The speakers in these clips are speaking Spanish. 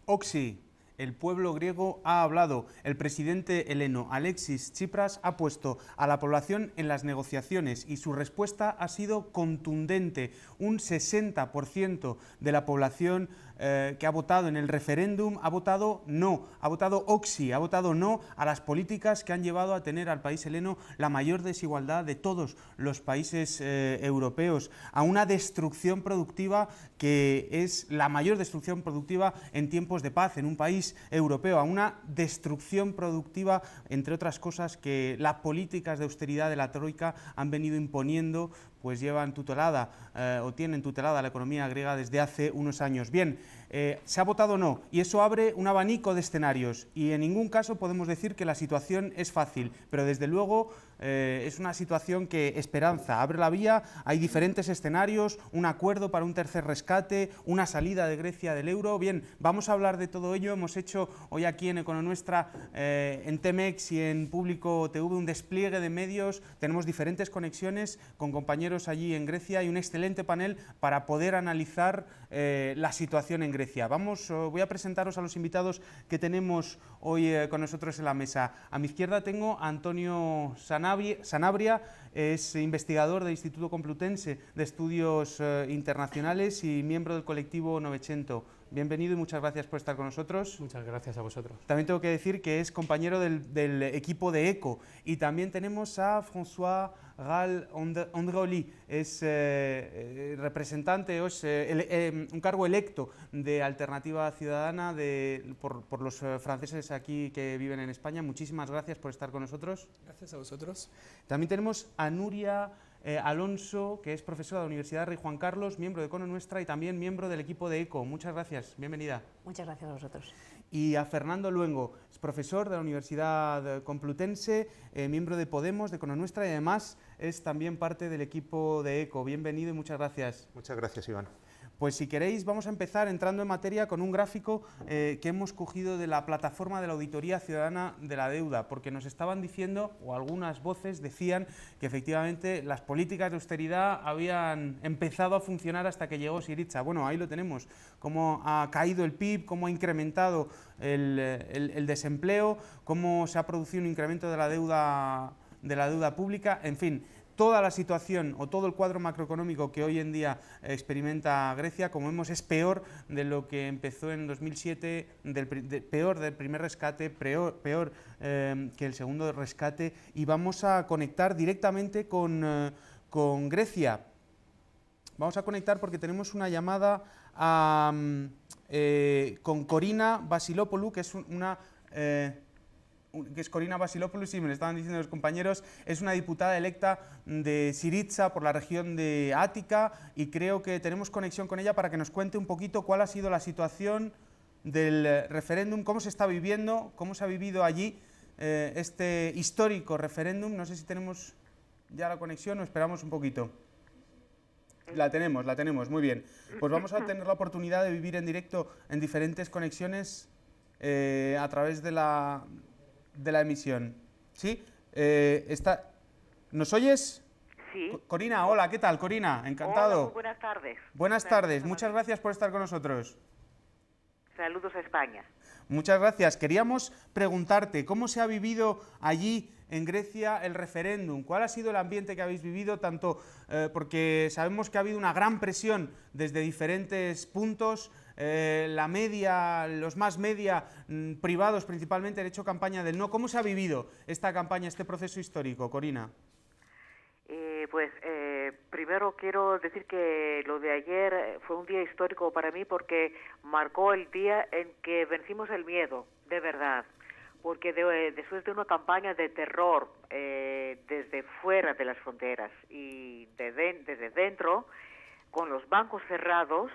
Oxy, el pueblo griego ha hablado. El presidente heleno Alexis Tsipras ha puesto a la población en las negociaciones y su respuesta ha sido contundente. Un 60% de la población que ha votado en el referéndum ha votado no, ha votado Oxy, ha votado no a las políticas que han llevado a tener al país heleno la mayor desigualdad de todos los países europeos, a una destrucción productiva que es la mayor destrucción productiva en tiempos de paz en un país europeo, a una destrucción productiva, entre otras cosas, que las políticas de austeridad de la Troika han venido imponiendo, pues llevan tutelada o tienen tutelada la economía griega desde hace unos años. Bien, se ha votado no y eso abre un abanico de escenarios y en ningún caso podemos decir que la situación es fácil, pero desde luego es una situación que esperanza, abre la vía, hay diferentes escenarios, un acuerdo para un tercer rescate, una salida de Grecia del euro. Bien, vamos a hablar de todo ello. Hemos hecho hoy aquí en Econonuestra, en Temex y en Público TV un despliegue de medios, tenemos diferentes conexiones con compañeros allí en Grecia y un excelente panel para poder analizar la situación en Grecia. Voy a presentaros a los invitados que tenemos hoy con nosotros en la mesa. A mi izquierda tengo a Antonio Sanabria, es investigador del Instituto Complutense de Estudios Internacionales y miembro del colectivo Novecento. Bienvenido y muchas gracias por estar con nosotros. Muchas gracias a vosotros. También tengo que decir que es compañero del equipo de ECO. Y también tenemos a François Gal Andreoli, es representante, o es un cargo electo de Alternativa Ciudadana por los franceses aquí que viven en España. Muchísimas gracias por estar con nosotros. Gracias a vosotros. También tenemos a Nuria Alonso, que es profesora de la Universidad Rey Juan Carlos, miembro de Econonuestra y también miembro del equipo de ECO. Muchas gracias, bienvenida. Muchas gracias a vosotros. Y a Fernando Luengo, es profesor de la Universidad Complutense, miembro de Podemos, de Econonuestra y además es también parte del equipo de ECO. Bienvenido y muchas gracias. Muchas gracias, Iván. Pues si queréis vamos a empezar entrando en materia con un gráfico que hemos cogido de la plataforma de la Auditoría Ciudadana de la Deuda, porque nos estaban diciendo, o algunas voces decían, que efectivamente las políticas de austeridad habían empezado a funcionar hasta que llegó Syriza. Bueno, ahí lo tenemos, cómo ha caído el PIB, cómo ha incrementado el desempleo, cómo se ha producido un incremento de la deuda pública, en fin. Toda la situación o todo el cuadro macroeconómico que hoy en día experimenta Grecia, como vemos, es peor de lo que empezó en 2007, peor del primer rescate, peor que el segundo rescate, y vamos a conectar directamente con Grecia. Vamos a conectar porque tenemos una llamada con Corina Vassilopoulou, que es Corina Vassilopoulou, sí, me lo estaban diciendo los compañeros, es una diputada electa de Syriza por la región de Ática y creo que tenemos conexión con ella para que nos cuente un poquito cuál ha sido la situación del referéndum, cómo se está viviendo, cómo se ha vivido allí este histórico referéndum. No sé si tenemos ya la conexión o esperamos un poquito. La tenemos, muy bien. Pues vamos a tener la oportunidad de vivir en directo en diferentes conexiones a través de la emisión. ¿Sí? ¿Nos oyes? Sí. Corina, hola, ¿qué tal, Corina? Encantado. Hola, muy buenas tardes. Buenas tardes, muchas gracias por estar con nosotros. Saludos a España. Muchas gracias. Queríamos preguntarte, ¿cómo se ha vivido allí en Grecia el referéndum? ¿Cuál ha sido el ambiente que habéis vivido? Tanto porque sabemos que ha habido una gran presión desde diferentes puntos, la media, los más media, privados principalmente, han hecho campaña del no. ¿Cómo se ha vivido esta campaña, este proceso histórico, Corina? Primero quiero decir que lo de ayer fue un día histórico para mí porque marcó el día en que vencimos el miedo, de verdad. Porque después de una campaña de terror desde fuera de las fronteras y desde dentro, con los bancos cerrados,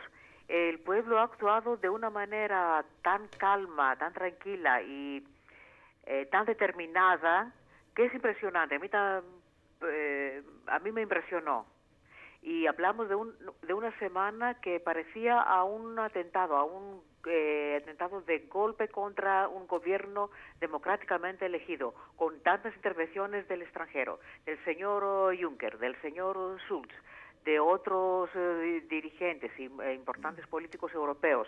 el pueblo ha actuado de una manera tan calma, tan tranquila y tan determinada que es impresionante. A mí me impresionó. y hablamos de una semana que parecía a un atentado, atentado de golpe contra un gobierno democráticamente elegido, con tantas intervenciones del extranjero, del señor Juncker, del señor Schulz, de otros dirigentes e importantes políticos europeos,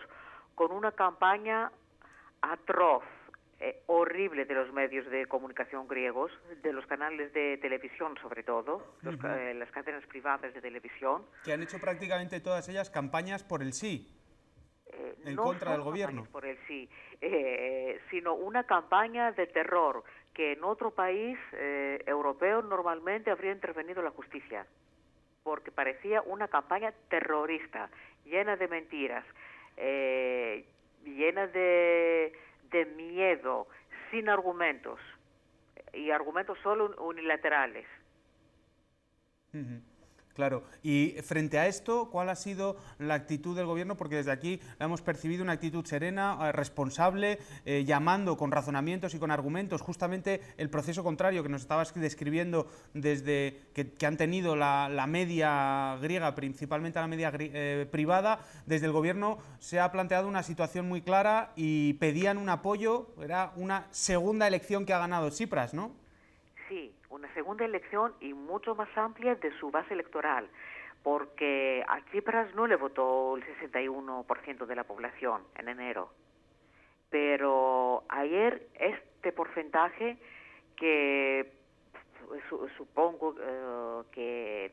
con una campaña atroz, horrible de los medios de comunicación griegos, de los canales de televisión sobre todo, las cadenas privadas de televisión. Que han hecho prácticamente todas ellas campañas por el sí, en no contra son del gobierno. campañas por el sí, sino una campaña de terror que en otro país europeo normalmente habría intervenido la justicia, porque parecía una campaña terrorista, llena de mentiras, llena de miedo, sin argumentos, y argumentos solo unilaterales. Claro, y frente a esto, ¿cuál ha sido la actitud del gobierno? Porque desde aquí hemos percibido una actitud serena, responsable, llamando con razonamientos y con argumentos justamente el proceso contrario que nos estabas describiendo desde que han tenido la media griega, principalmente la media privada. Desde el gobierno se ha planteado una situación muy clara y pedían un apoyo, era una segunda elección que ha ganado Tsipras, ¿no? Sí, una segunda elección y mucho más amplia de su base electoral, porque a Tsipras no le votó el 61% de la población en enero. Pero ayer este porcentaje, que supongo que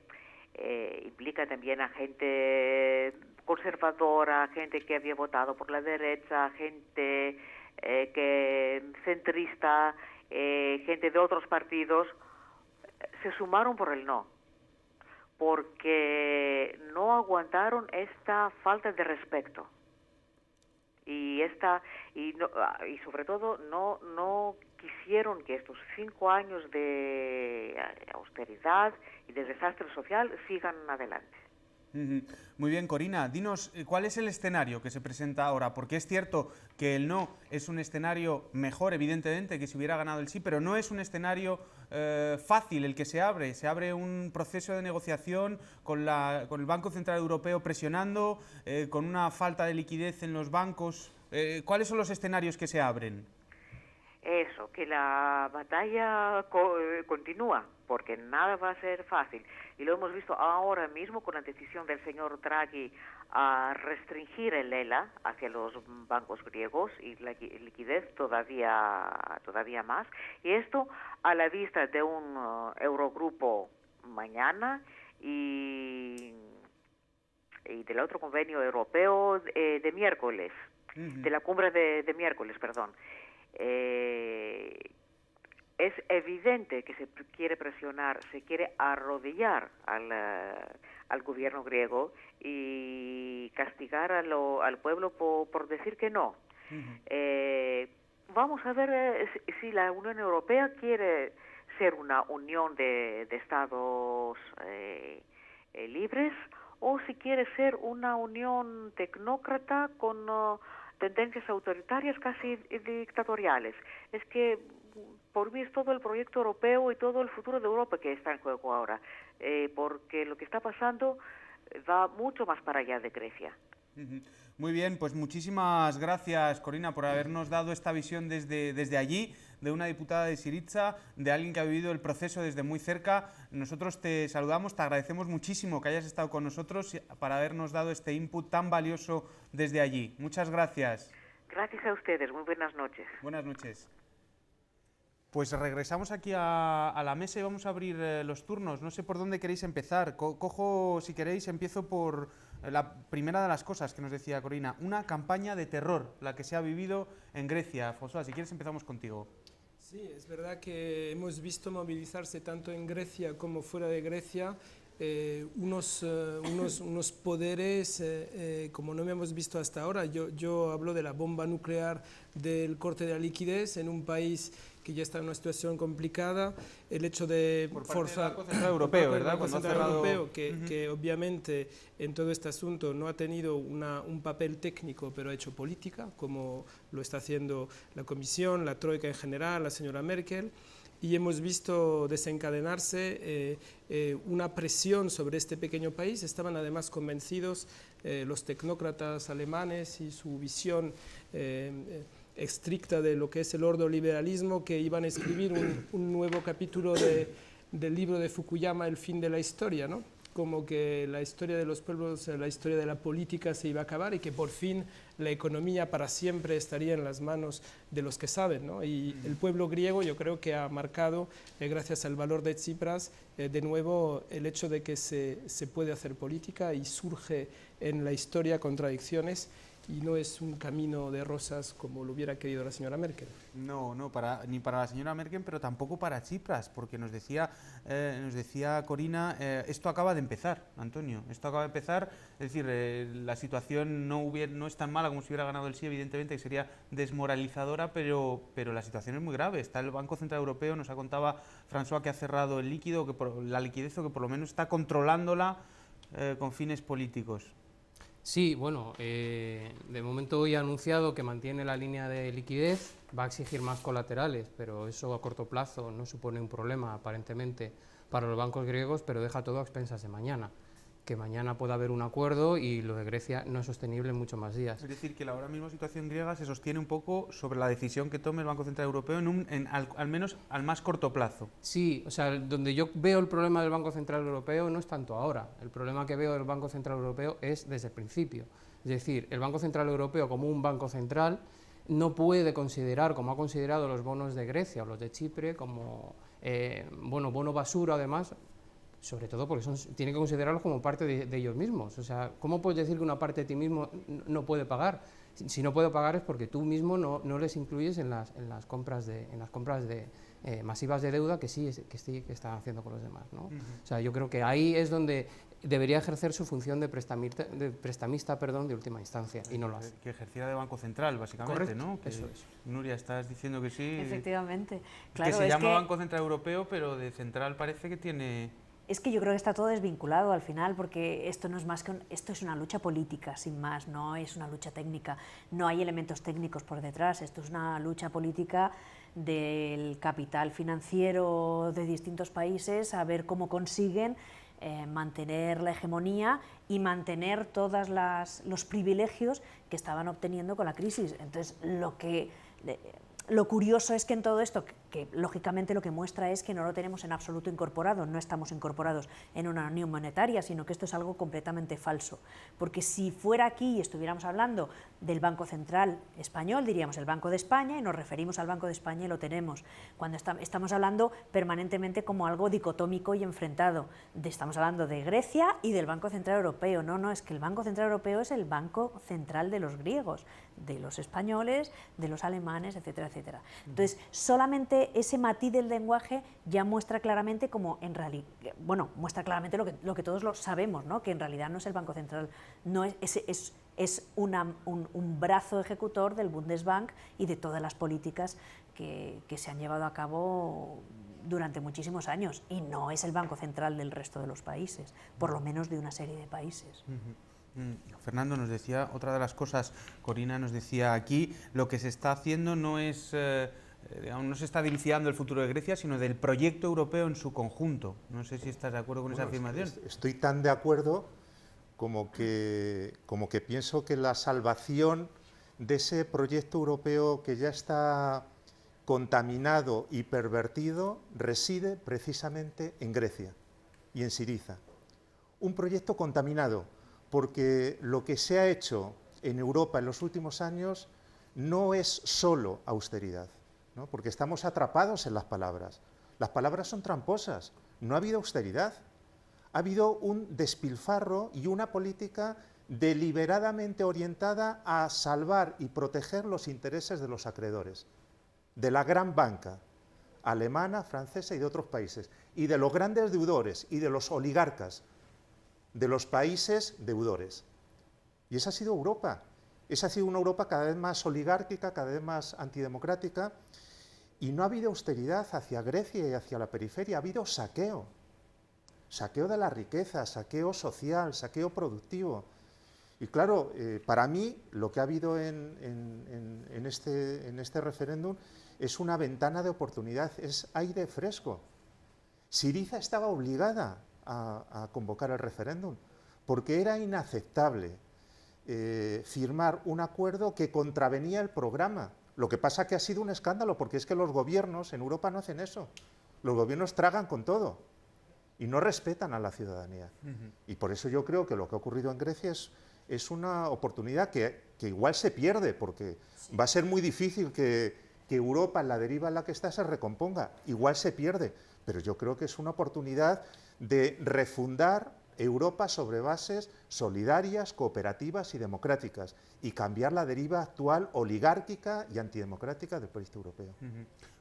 implica también a gente conservadora, gente que había votado por la derecha, gente centrista, gente de otros partidos, se sumaron por el no, porque no aguantaron esta falta de respeto y sobre todo no quisieron que estos 5 años de austeridad y de desastre social sigan adelante. Muy bien, Corina, dinos cuál es el escenario que se presenta ahora, porque es cierto que el no es un escenario mejor, evidentemente, que si hubiera ganado el sí, pero no es un escenario fácil el que se abre un proceso de negociación con el Banco Central Europeo presionando, con una falta de liquidez en los bancos. ¿Cuáles son los escenarios que se abren? Eso, que la batalla continúa, porque nada va a ser fácil. Y lo hemos visto ahora mismo con la decisión del señor Draghi a restringir el ELA hacia los bancos griegos y la liquidez todavía más. Y esto a la vista de un Eurogrupo mañana y del otro convenio europeo de miércoles, de la cumbre de miércoles, perdón. Es evidente que se quiere presionar, se quiere arrodillar al gobierno griego y castigar al pueblo por decir que no. Vamos a ver si la Unión Europea quiere ser una unión de estados libres o si quiere ser una unión tecnócrata con tendencias autoritarias casi dictatoriales. Es que por mí es todo el proyecto europeo y todo el futuro de Europa que está en juego ahora, porque lo que está pasando va mucho más para allá de Grecia. Muy bien, pues muchísimas gracias, Corina, por habernos dado esta visión desde allí, de una diputada de Syriza, de alguien que ha vivido el proceso desde muy cerca. Nosotros te saludamos, te agradecemos muchísimo que hayas estado con nosotros para habernos dado este input tan valioso desde allí. Muchas gracias. Gracias a ustedes, muy buenas noches. Buenas noches. Pues regresamos aquí a la mesa y vamos a abrir los turnos. No sé por dónde queréis empezar. Cojo, si queréis, empiezo por la primera de las cosas que nos decía Corina. Una campaña de terror, la que se ha vivido en Grecia. François, si quieres empezamos contigo. Sí, es verdad que hemos visto movilizarse tanto en Grecia como fuera de Grecia unos poderes como no hemos visto hasta ahora. Yo hablo de la bomba nuclear, del corte de la liquidez en un país que ya está en una situación complicada, el hecho de forzar... Banco Central Europeo, ¿verdad? Banco Central Europeo, que obviamente en todo este asunto no ha tenido un papel técnico, pero ha hecho política, como lo está haciendo la Comisión, la Troika en general, la señora Merkel. y hemos visto desencadenarse una presión sobre este pequeño país. Estaban además convencidos los tecnócratas alemanes y su visión estricta de lo que es el ordoliberalismo, que iban a escribir un nuevo capítulo del libro de Fukuyama, El fin de la historia, ¿no? Como que la historia de los pueblos, la historia de la política se iba a acabar y que por fin la economía para siempre estaría en las manos de los que saben, ¿no? Y el pueblo griego yo creo que ha marcado, gracias al valor de Tsipras, de nuevo el hecho de que se puede hacer política y surge en la historia contradicciones, y no es un camino de rosas como lo hubiera querido la señora Merkel. No, ni para la señora Merkel, pero tampoco para Tsipras, porque nos decía Corina, esto acaba de empezar, Antonio, esto acaba de empezar, es decir, la situación no es tan mala como si hubiera ganado el sí, evidentemente, que sería desmoralizadora, pero la situación es muy grave. Está el Banco Central Europeo, nos ha contado François que ha cerrado el líquido, la liquidez, o que por lo menos está controlándola con fines políticos. Sí, bueno, de momento hoy ha anunciado que mantiene la línea de liquidez, va a exigir más colaterales, pero eso a corto plazo no supone un problema aparentemente para los bancos griegos, pero deja todo a expensas de mañana, que mañana pueda haber un acuerdo y lo de Grecia no es sostenible en muchos más días. Es decir, que la ahora misma situación griega se sostiene un poco sobre la decisión que tome el Banco Central Europeo, al menos al más corto plazo. Sí, o sea, donde yo veo el problema del Banco Central Europeo no es tanto ahora, el problema que veo del Banco Central Europeo es desde el principio. Es decir, el Banco Central Europeo como un banco central no puede considerar, como ha considerado los bonos de Grecia o los de Chipre, como bono basura además, sobre todo porque tienen que considerarlos como parte de ellos mismos. O sea, ¿cómo puedes decir que una parte de ti mismo no puede pagar? Si no puede pagar es porque tú mismo no les incluyes en las compras masivas de deuda que están haciendo con los demás, ¿no? O sea, yo creo que ahí es donde debería ejercer su función de prestamista de última instancia, y no lo hace. Que ejerciera de Banco Central, básicamente. Correcto, ¿no? eso es. Nuria, estás diciendo que sí. Efectivamente. Claro, que se llama Banco Central Europeo, pero de central parece que tiene... Es que yo creo que está todo desvinculado al final, porque esto no es más que esto es una lucha política, sin más, no es una lucha técnica, no hay elementos técnicos por detrás, esto es una lucha política del capital financiero de distintos países a ver cómo consiguen mantener la hegemonía y mantener todos los privilegios que estaban obteniendo con la crisis. Entonces, lo curioso es que en todo esto, que lógicamente lo que muestra es que no lo tenemos en absoluto incorporado, no estamos incorporados en una unión monetaria, sino que esto es algo completamente falso. Porque si fuera aquí y estuviéramos hablando del Banco Central Español, diríamos el Banco de España y nos referimos al Banco de España y lo tenemos. Cuando estamos hablando permanentemente como algo dicotómico y enfrentado. Estamos hablando de Grecia y del Banco Central Europeo. No, es que el Banco Central Europeo es el Banco Central de los griegos, de los españolos, de los alemanes, etcétera, etcétera. Entonces, solamente ese matiz del lenguaje ya muestra claramente como en realidad, muestra claramente lo que todos lo sabemos, ¿no? Que en realidad no es el Banco Central, no es un brazo ejecutor del Bundesbank y de todas las políticas que se han llevado a cabo durante muchísimos años, y no es el Banco Central del resto de los países, por lo menos de una serie de países. Fernando nos decía, otra de las cosas, Corina nos decía aquí, lo que se está haciendo no es, no se está dilucidando el futuro de Grecia, sino del proyecto europeo en su conjunto. No sé si estás de acuerdo con esa afirmación. Estoy tan de acuerdo como que pienso que la salvación de ese proyecto europeo que ya está contaminado y pervertido reside precisamente en Grecia y en Syriza. Un proyecto contaminado, porque lo que se ha hecho en Europa en los últimos años no es solo austeridad, ¿no? Porque estamos atrapados en las palabras. Las palabras son tramposas, no ha habido austeridad, ha habido un despilfarro y una política deliberadamente orientada a salvar y proteger los intereses de los acreedores, de la gran banca alemana, francesa y de otros países, y de los grandes deudores y de los oligarcas, de los países deudores. Y esa ha sido Europa. Esa ha sido una Europa cada vez más oligárquica, cada vez más antidemocrática, y no ha habido austeridad hacia Grecia y hacia la periferia, ha habido saqueo. Saqueo de la riqueza, saqueo social, saqueo productivo. Y claro, para mí lo que ha habido en este referéndum es una ventana de oportunidad, es aire fresco. Syriza estaba obligada a convocar el referéndum porque era inaceptable firmar un acuerdo que contravenía el programa. Lo que pasa que ha sido un escándalo, porque es que los gobiernos en Europa no hacen eso. Los gobiernos tragan con todo y no respetan a la ciudadanía. Y por eso yo creo que lo que ha ocurrido en Grecia es una oportunidad que igual se pierde, porque va a ser muy difícil que Europa, en la deriva en la que está, se recomponga. Igual se pierde, pero yo creo que es una oportunidad de refundar Europa sobre bases solidarias, cooperativas y democráticas, y cambiar la deriva actual oligárquica y antidemocrática del proyecto europeo.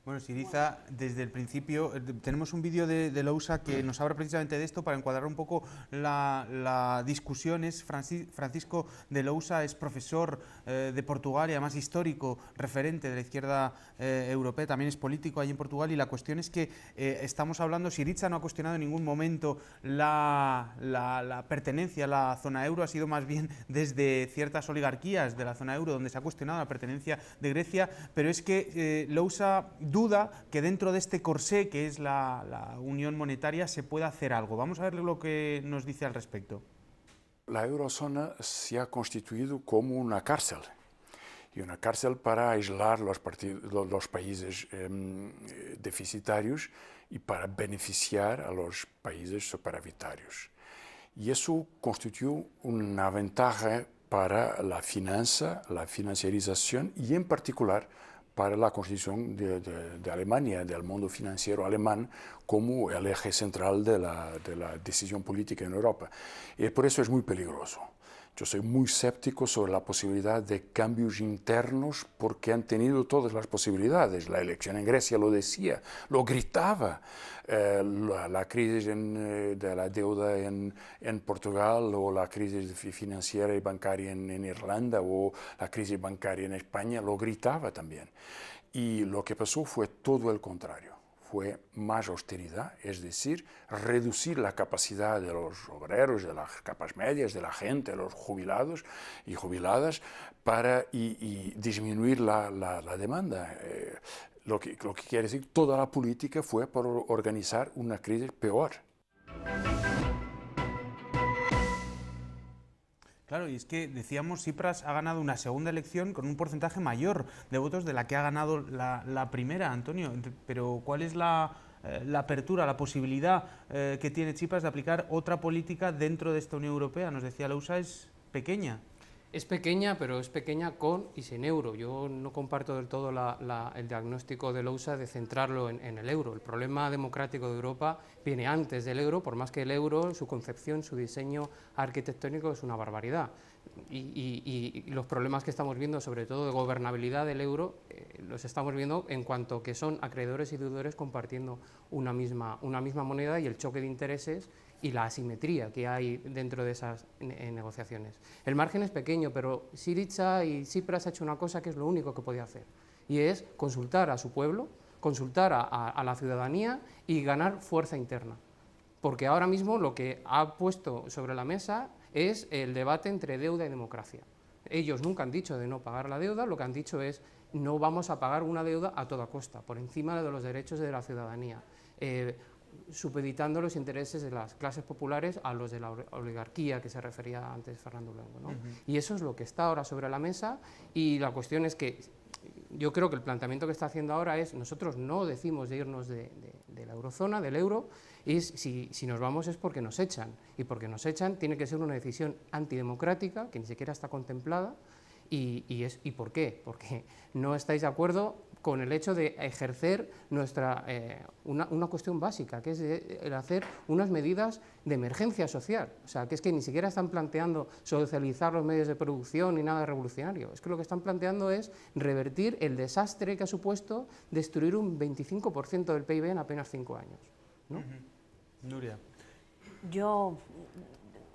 Bueno, Syriza, desde el principio, tenemos un vídeo de Lousa que nos habla precisamente de esto para encuadrar un poco la discusión. Es Francisco de Lousa, es profesor de Portugal y además histórico, referente de la izquierda europea, también es político allí en Portugal, y la cuestión es que estamos hablando, Syriza no ha cuestionado en ningún momento la pertenencia a la zona euro, ha sido más bien desde ciertas oligarquías de la zona euro donde se ha cuestionado la pertenencia de Grecia, pero es que Lousa duda que dentro de este corsé que es la unión monetaria se pueda hacer algo. Vamos a ver lo que nos dice al respecto. La eurozona se ha constituido como una cárcel, y una cárcel para aislar los países deficitarios y para beneficiar a los países superavitarios. Y eso constituyó una ventaja para la finanza, la financiarización y en particular para la constitución de Alemania, del mundo financiero alemán, como el eje central de la decisión política en Europa. Y por eso es muy peligroso. Yo soy muy escéptico sobre la posibilidad de cambios internos porque han tenido todas las posibilidades. La elección en Grecia lo decía, lo gritaba. La crisis de la deuda en Portugal, o la crisis financiera y bancaria en Irlanda, o la crisis bancaria en España lo gritaba también. Y lo que pasó fue todo el contrario. Fue más austeridad, es decir, reducir la capacidad de los obreros, de las capas medias, de la gente, de los jubilados y jubiladas, y disminuir la demanda. Lo que quiere decir, toda la política fue por organizar una crisis peor. Claro, y es que decíamos, Tsipras ha ganado una segunda elección con un porcentaje mayor de votos de la que ha ganado la primera, Antonio. Pero ¿cuál es la apertura, la posibilidad que tiene Tsipras de aplicar otra política dentro de esta Unión Europea? Nos decía Lousa, es pequeña. Es pequeña, pero es pequeña con y sin euro. Yo no comparto del todo el diagnóstico de Lousa de centrarlo en el euro. El problema democrático de Europa viene antes del euro, por más que el euro, su concepción, su diseño arquitectónico es una barbaridad. Y los problemas que estamos viendo, sobre todo de gobernabilidad del euro, los estamos viendo en cuanto que son acreedores y deudores compartiendo una misma moneda, y el choque de intereses y la asimetría que hay dentro de esas negociaciones. El margen es pequeño, pero Syriza y Tsipras ha hecho una cosa que es lo único que podía hacer, y es consultar a su pueblo, consultar a la ciudadanía y ganar fuerza interna. Porque ahora mismo lo que ha puesto sobre la mesa es el debate entre deuda y democracia. Ellos nunca han dicho de no pagar la deuda, lo que han dicho es no vamos a pagar una deuda a toda costa, por encima de los derechos de la ciudadanía, supeditando los intereses de las clases populares a los de la oligarquía que se refería antes Fernando Blanco, ¿no? Y eso es lo que está ahora sobre la mesa, y la cuestión es que yo creo que el planteamiento que está haciendo ahora es: nosotros no decimos de irnos de la eurozona, del euro, y si nos vamos es porque nos echan, y porque nos echan tiene que ser una decisión antidemocrática que ni siquiera está contemplada. ¿Y por qué? Porque no estáis de acuerdo con el hecho de ejercer una cuestión básica, que es el hacer unas medidas de emergencia social. O sea, que es que ni siquiera están planteando socializar los medios de producción ni nada revolucionario. Es que lo que están planteando es revertir el desastre que ha supuesto destruir un 25% del PIB en apenas 5 años, ¿no? Nuria. Yo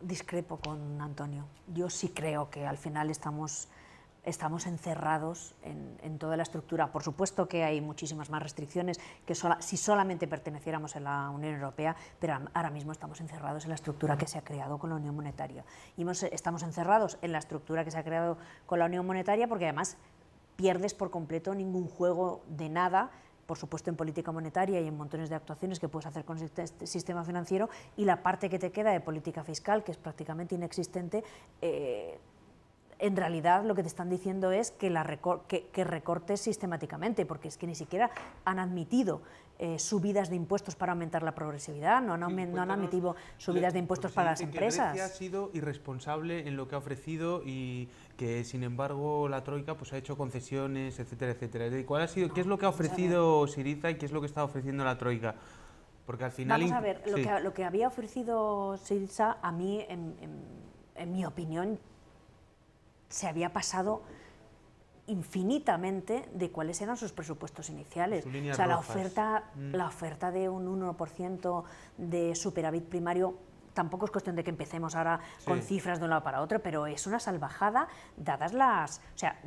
discrepo con Antonio. Yo sí creo que al final estamos encerrados en toda la estructura. Por supuesto que hay muchísimas más restricciones que si solamente perteneciéramos a la Unión Europea, pero ahora mismo estamos encerrados en la estructura que se ha creado con la Unión Monetaria. Y estamos encerrados en la estructura que se ha creado con la Unión Monetaria porque además pierdes por completo ningún juego de nada, por supuesto en política monetaria y en montones de actuaciones que puedes hacer con este sistema financiero, y la parte que te queda de política fiscal, que es prácticamente inexistente, en realidad lo que te están diciendo es que recortes sistemáticamente, porque es que ni siquiera han admitido subidas de impuestos para aumentar la progresividad, no han admitido subidas de impuestos para las empresas. Grecia ha sido irresponsable en lo que ha ofrecido y que, sin embargo, la Troika pues ha hecho concesiones, etcétera, etcétera. ¿Qué es lo que ha ofrecido Syriza y qué es lo que está ofreciendo la Troika? Porque al final... Vamos a ver, lo que había ofrecido Syriza, a mí, en mi opinión, se había pasado infinitamente de cuáles eran sus presupuestos iniciales. O sea, la oferta de un 1% de superávit primario, tampoco es cuestión de que empecemos ahora con cifras de un lado para otro, pero es una salvajada dadas las... O sea,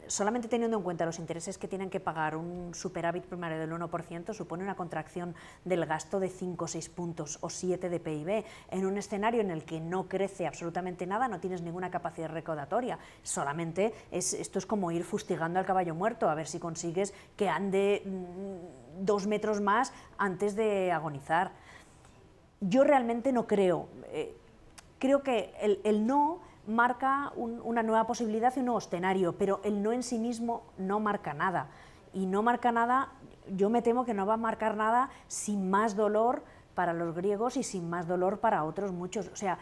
solamente teniendo en cuenta los intereses que tienen que pagar un superávit primario del 1%, supone una contracción del gasto de 5 o 6 puntos o 7 de PIB, en un escenario en el que no crece absolutamente nada, no tienes ninguna capacidad recaudatoria, solamente esto es como ir fustigando al caballo muerto, a ver si consigues que ande 2 metros más antes de agonizar. Yo realmente no creo, creo que el no marca una nueva posibilidad y un nuevo escenario, pero el no en sí mismo no marca nada. Y no marca nada, yo me temo que no va a marcar nada sin más dolor para los griegos y sin más dolor para otros muchos. O sea,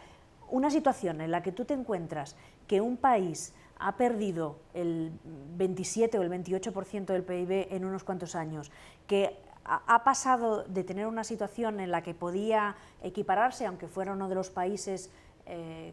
una situación en la que tú te encuentras que un país ha perdido el 27 o el 28% del PIB en unos cuantos años, que ha pasado de tener una situación en la que podía equipararse, aunque fuera uno de los países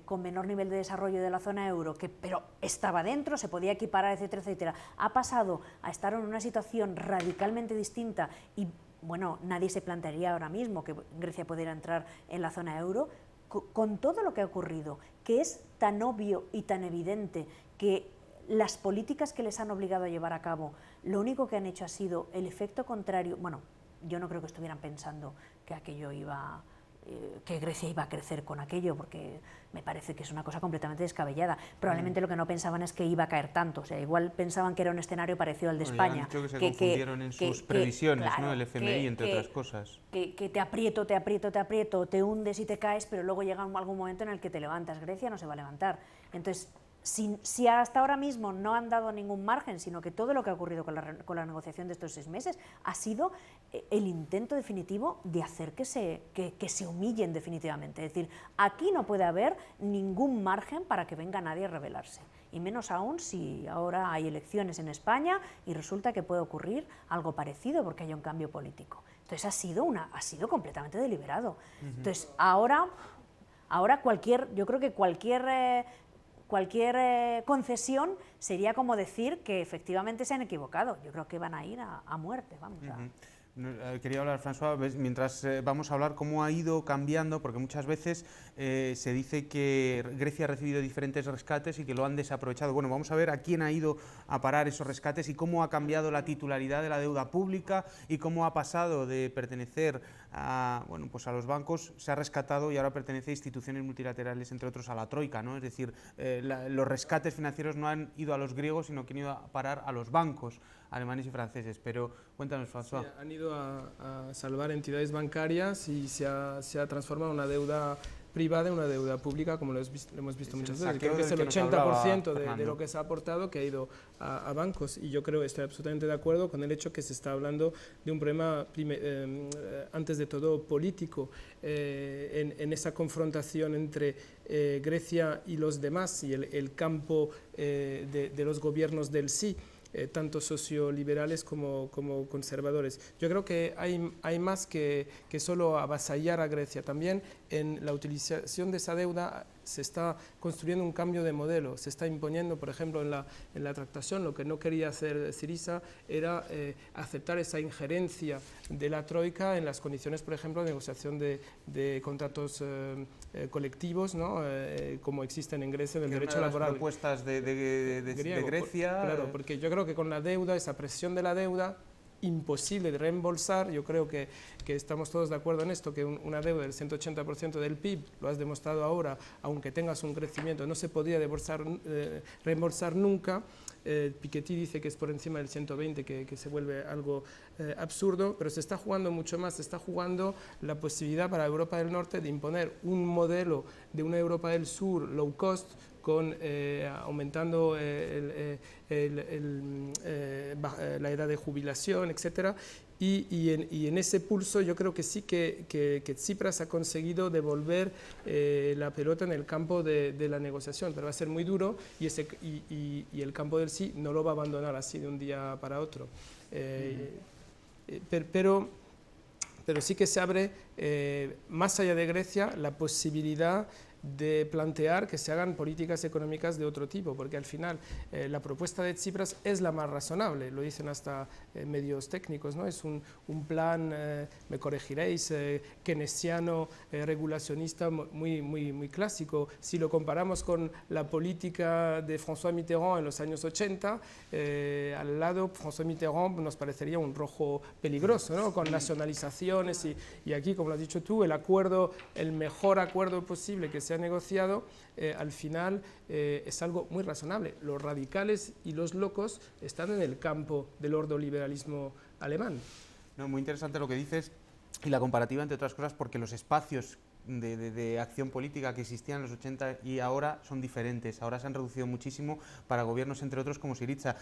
con menor nivel de desarrollo de la zona euro, pero estaba dentro, se podía equiparar, etcétera, etcétera, ha pasado a estar en una situación radicalmente distinta y, bueno, nadie se plantearía ahora mismo que Grecia pudiera entrar en la zona euro, con todo lo que ha ocurrido, que es tan obvio y tan evidente que las políticas que les han obligado a llevar a cabo, lo único que han hecho ha sido el efecto contrario. Bueno, yo no creo que estuvieran pensando que que Grecia iba a crecer con aquello, porque me parece que es una cosa completamente descabellada. Probablemente lo que no pensaban es que iba a caer tanto, o sea, igual pensaban que era un escenario parecido al de España. Han dicho que se confundieron en sus previsiones, claro, ¿no? El FMI, entre otras cosas. Que te aprieto, te hundes y te caes, pero luego llega algún momento en el que te levantas. Grecia no se va a levantar. Entonces, si hasta ahora mismo no han dado ningún margen, sino que todo lo que ha ocurrido con la negociación de estos 6 meses ha sido el intento definitivo de hacer que se humillen definitivamente. Es decir, aquí no puede haber ningún margen para que venga nadie a rebelarse. Y menos aún si ahora hay elecciones en España y resulta que puede ocurrir algo parecido porque hay un cambio político. Entonces ha sido completamente deliberado. Entonces ahora yo creo que cualquier concesión sería como decir que efectivamente se han equivocado. Yo creo que van a ir a muerte. Vamos a... Quería hablar, François, mientras vamos a hablar cómo ha ido cambiando, porque muchas veces se dice que Grecia ha recibido diferentes rescates y que lo han desaprovechado. Bueno, vamos a ver a quién ha ido a parar esos rescates y cómo ha cambiado la titularidad de la deuda pública y cómo ha pasado de pertenecer a los bancos, se ha rescatado y ahora pertenece a instituciones multilaterales, entre otros a la Troika, ¿no? Es decir, los rescates financieros no han ido a los griegos, sino que han ido a parar a los bancos alemanes y franceses. Pero cuéntanos, François. Sí, han ido a salvar entidades bancarias y se ha transformado en una deuda privada en una deuda pública, como lo hemos visto muchas veces. Creo que es el 80% de lo que se ha aportado que ha ido a bancos, y yo estoy absolutamente de acuerdo con el hecho que se está hablando de un problema, antes de todo, político, en esa confrontación entre Grecia y los demás y el campo de los gobiernos del sí. Tanto socioliberales como conservadores. Yo creo que hay más que solo avasallar a Grecia. También en la utilización de esa deuda se está construyendo un cambio de modelo, se está imponiendo, por ejemplo, en la tractación. Lo que no quería hacer Syriza era aceptar esa injerencia de la Troika en las condiciones, por ejemplo, de negociación de contratos colectivos, ¿no? Como existen en Grecia, en el derecho laboral. Las propuestas de Grecia. Claro, porque yo creo que con la deuda, esa presión de la deuda, imposible de reembolsar, yo creo que estamos todos de acuerdo en esto, que una deuda del 180% del PIB, lo has demostrado ahora, aunque tengas un crecimiento, no se podría reembolsar nunca. Piketty dice que es por encima del 120, que se vuelve algo absurdo, pero se está jugando mucho más, se está jugando la posibilidad para Europa del Norte de imponer un modelo de una Europa del Sur low cost, aumentando la edad de jubilación, etcétera. Y en ese pulso yo creo que sí que Tsipras ha conseguido devolver la pelota en el campo de la negociación, pero va a ser muy duro y el campo del sí no lo va a abandonar así de un día para otro. Pero sí que se abre, más allá de Grecia, la posibilidad de plantear que se hagan políticas económicas de otro tipo, porque al final la propuesta de Tsipras es la más razonable, lo dicen hasta medios técnicos, ¿no? Es un plan, me corregiréis, keynesiano, regulacionista muy clásico. Si lo comparamos con la política de François Mitterrand en los años 80, al lado François Mitterrand nos parecería un rojo peligroso, ¿no? Con nacionalizaciones y aquí, como lo has dicho tú, el mejor acuerdo posible que se ha negociado, al final es algo muy razonable. Los radicales y los locos están en el campo del ordoliberalismo alemán. No, muy interesante lo que dices y la comparativa, entre otras cosas, porque los espacios de acción política que existían en los 80 y ahora son diferentes. Ahora se han reducido muchísimo para gobiernos, entre otros, como Syriza.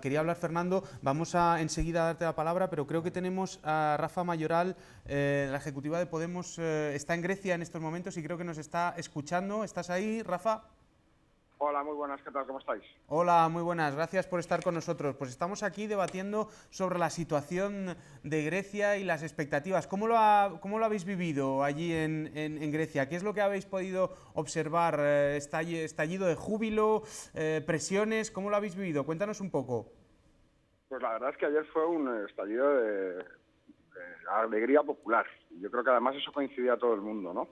Quería hablar, Fernando, vamos a enseguida darte la palabra, pero creo que tenemos a Rafa Mayoral, la ejecutiva de Podemos, está en Grecia en estos momentos y creo que nos está escuchando. ¿Estás ahí, Rafa? Hola, muy buenas, ¿qué tal? ¿Cómo estáis? Hola, muy buenas, gracias por estar con nosotros. Pues estamos aquí debatiendo sobre la situación de Grecia y las expectativas. ¿Cómo lo habéis vivido allí en Grecia? ¿Qué es lo que habéis podido observar? ¿Estallido de júbilo? ¿Presiones? ¿Cómo lo habéis vivido? Cuéntanos un poco. Pues la verdad es que ayer fue un estallido de alegría popular. Yo creo que además eso coincidía a todo el mundo, ¿no?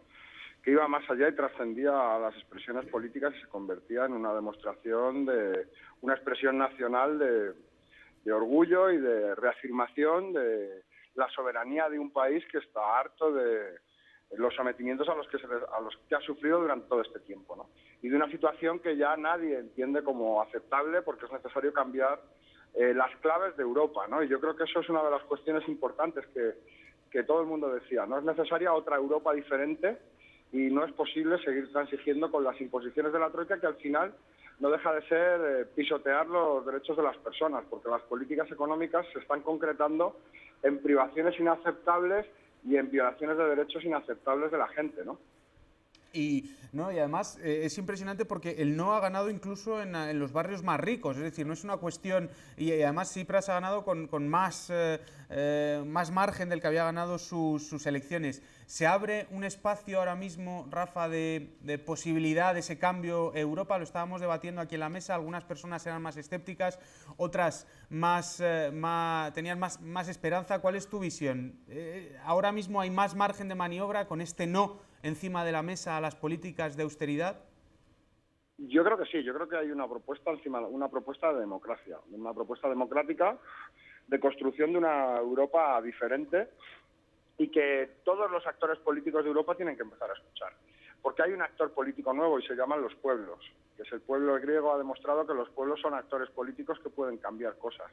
Que iba más allá y trascendía a las expresiones políticas y se convertía en una demostración de una expresión nacional de orgullo y de reafirmación de la soberanía de un país que está harto de los sometimientos a los que ha sufrido durante todo este tiempo, ¿no? Y de una situación que ya nadie entiende como aceptable porque es necesario cambiar las claves de Europa, ¿no? Y yo creo que eso es una de las cuestiones importantes que todo el mundo decía. No es necesaria otra Europa diferente y no es posible seguir transigiendo con las imposiciones de la Troika, que al final no deja de ser pisotear los derechos de las personas, porque las políticas económicas se están concretando en privaciones inaceptables y en violaciones de derechos inaceptables de la gente, ¿no? Y además es impresionante porque el no ha ganado incluso en los barrios más ricos, es decir, no es una cuestión, y además Tsipras ha ganado con más margen del que había ganado sus elecciones. ¿Se abre un espacio ahora mismo, Rafa, de posibilidad de ese cambio Europa? Lo estábamos debatiendo aquí en la mesa, algunas personas eran más escépticas, otras tenían más esperanza. ¿Cuál es tu visión? ¿Ahora mismo hay más margen de maniobra con este no encima de la mesa a las políticas de austeridad? Yo creo que sí, yo creo que hay una propuesta una propuesta de democracia, una propuesta democrática de construcción de una Europa diferente y que todos los actores políticos de Europa tienen que empezar a escuchar. Porque hay un actor político nuevo y se llaman los pueblos, que es el pueblo griego. Ha demostrado que los pueblos son actores políticos que pueden cambiar cosas.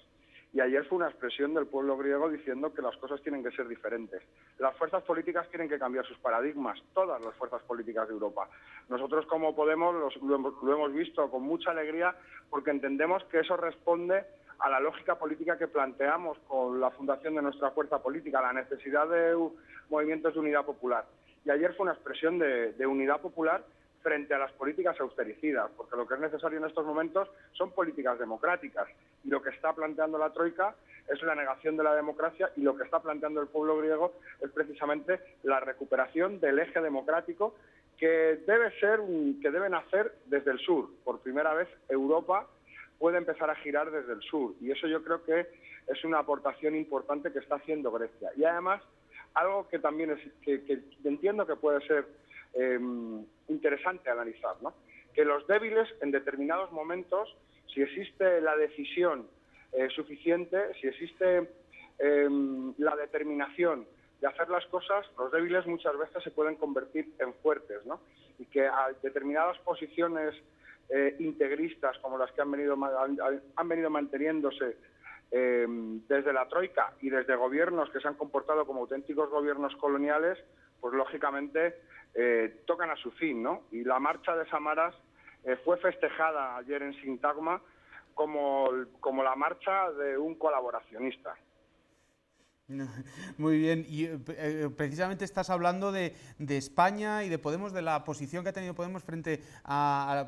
Y ayer fue una expresión del pueblo griego diciendo que las cosas tienen que ser diferentes. Las fuerzas políticas tienen que cambiar sus paradigmas, todas las fuerzas políticas de Europa. Nosotros como Podemos lo hemos visto con mucha alegría porque entendemos que eso responde a la lógica política que planteamos con la fundación de nuestra fuerza política, la necesidad de movimientos de unidad popular. Y ayer fue una expresión de unidad popular frente a las políticas austericidas, porque lo que es necesario en estos momentos son políticas democráticas, y lo que está planteando la Troika es la negación de la democracia, y lo que está planteando el pueblo griego es precisamente la recuperación del eje democrático que debe nacer desde el sur. Por primera vez Europa puede empezar a girar desde el sur, y eso yo creo que es una aportación importante que está haciendo Grecia. Y además, algo que también que entiendo que puede ser interesante analizar, ¿no? Que los débiles en determinados momentos, si existe la decisión suficiente, si existe la determinación de hacer las cosas, los débiles muchas veces se pueden convertir en fuertes, ¿no? Y que a determinadas posiciones integristas como las que han venido manteniéndose desde la Troika y desde gobiernos que se han comportado como auténticos gobiernos coloniales, pues lógicamente tocan a su fin, ¿no? Y la marcha de Samaras fue festejada ayer en Sintagma como la marcha de un colaboracionista. Muy bien, y precisamente estás hablando de España y de Podemos, de la posición que ha tenido Podemos frente a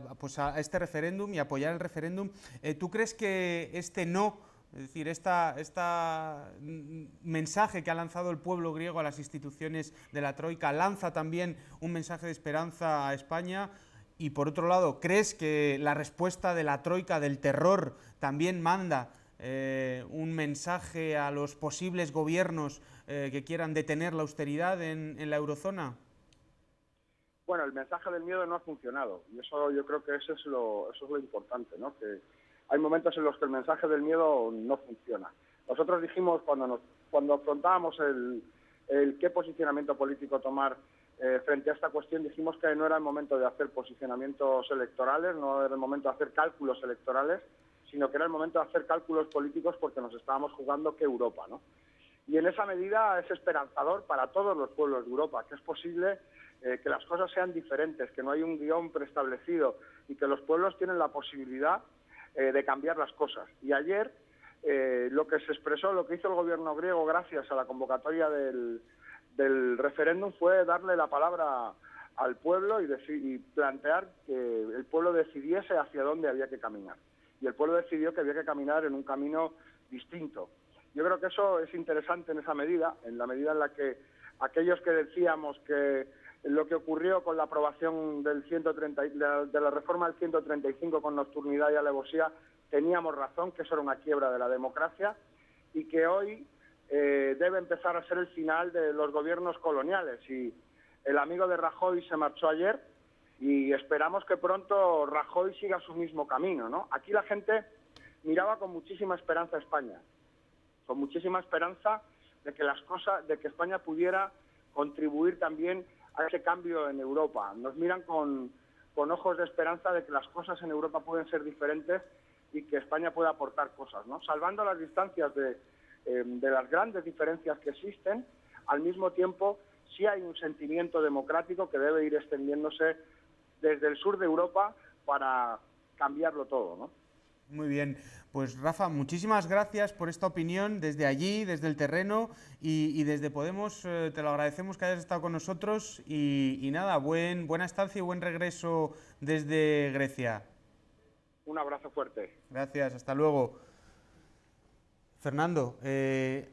este referéndum y apoyar el referéndum. ¿Tú crees que este no, es decir, esta mensaje que ha lanzado el pueblo griego a las instituciones de la Troika, lanza también un mensaje de esperanza a España? Y por otro lado, ¿crees que la respuesta de la Troika, del terror, también manda un mensaje a los posibles gobiernos que quieran detener la austeridad en la eurozona? Bueno, el mensaje del miedo no ha funcionado y eso yo creo que eso es lo importante, ¿no? Que hay momentos en los que el mensaje del miedo no funciona. Nosotros dijimos cuando afrontábamos el qué posicionamiento político tomar frente a esta cuestión, dijimos que no era el momento de hacer posicionamientos electorales, no era el momento de hacer cálculos electorales, sino que era el momento de hacer cálculos políticos porque nos estábamos jugando que Europa, ¿no? Y en esa medida es esperanzador para todos los pueblos de Europa, que es posible que las cosas sean diferentes, que no hay un guión preestablecido y que los pueblos tienen la posibilidad de cambiar las cosas. Y ayer lo que se expresó, lo que hizo el gobierno griego gracias a la convocatoria del referéndum fue darle la palabra al pueblo y plantear que el pueblo decidiese hacia dónde había que caminar. Y el pueblo decidió que había que caminar en un camino distinto. Yo creo que eso es interesante en la medida en la que aquellos que decíamos que lo que ocurrió con la aprobación de la reforma del 135 con nocturnidad y alevosía, teníamos razón, que eso era una quiebra de la democracia y que hoy debe empezar a ser el final de los gobiernos coloniales. Y el amigo de Rajoy se marchó ayer y esperamos que pronto Rajoy siga su mismo camino, ¿no? Aquí la gente miraba con muchísima esperanza a España, con muchísima esperanza de que España pudiera contribuir también a ese cambio en Europa. Nos miran con ojos de esperanza de que las cosas en Europa pueden ser diferentes y que España puede aportar cosas, ¿no? Salvando las distancias de las grandes diferencias que existen, al mismo tiempo sí hay un sentimiento democrático que debe ir extendiéndose desde el sur de Europa para cambiarlo todo, ¿no? Muy bien, pues Rafa, muchísimas gracias por esta opinión desde allí, desde el terreno y desde Podemos. Te lo agradecemos que hayas estado con nosotros y nada, buena estancia y buen regreso desde Grecia. Un abrazo fuerte. Gracias, hasta luego. Fernando,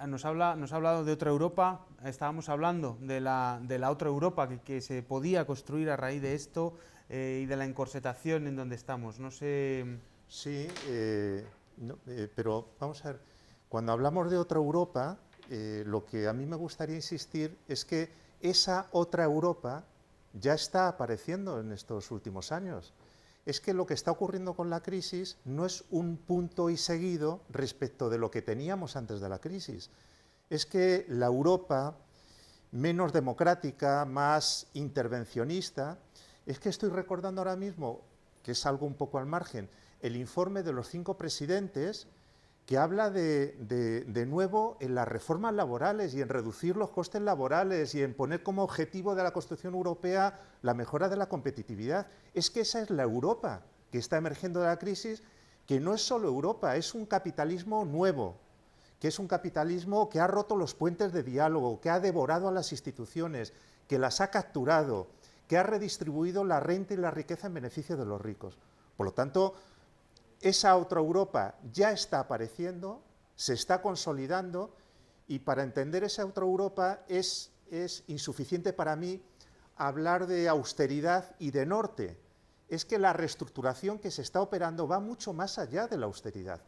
nos ha hablado de otra Europa, estábamos hablando de la otra Europa que se podía construir a raíz de esto y de la encorsetación en donde estamos. No sé... Sí, pero vamos a ver, cuando hablamos de otra Europa, lo que a mí me gustaría insistir es que esa otra Europa ya está apareciendo en estos últimos años. Es que lo que está ocurriendo con la crisis no es un punto y seguido respecto de lo que teníamos antes de la crisis. Es que la Europa menos democrática, más intervencionista, es que estoy recordando ahora mismo, que es algo un poco al margen, el informe de los 5 presidentes que habla de nuevo en las reformas laborales y en reducir los costes laborales y en poner como objetivo de la construcción europea la mejora de la competitividad. Es que esa es la Europa que está emergiendo de la crisis, que no es solo Europa, es un capitalismo nuevo, que es un capitalismo que ha roto los puentes de diálogo, que ha devorado a las instituciones, que las ha capturado, que ha redistribuido la renta y la riqueza en beneficio de los ricos. Por lo tanto, esa otra Europa ya está apareciendo, se está consolidando, y para entender esa otra Europa es insuficiente para mí hablar de austeridad y de norte. Es que la reestructuración que se está operando va mucho más allá de la austeridad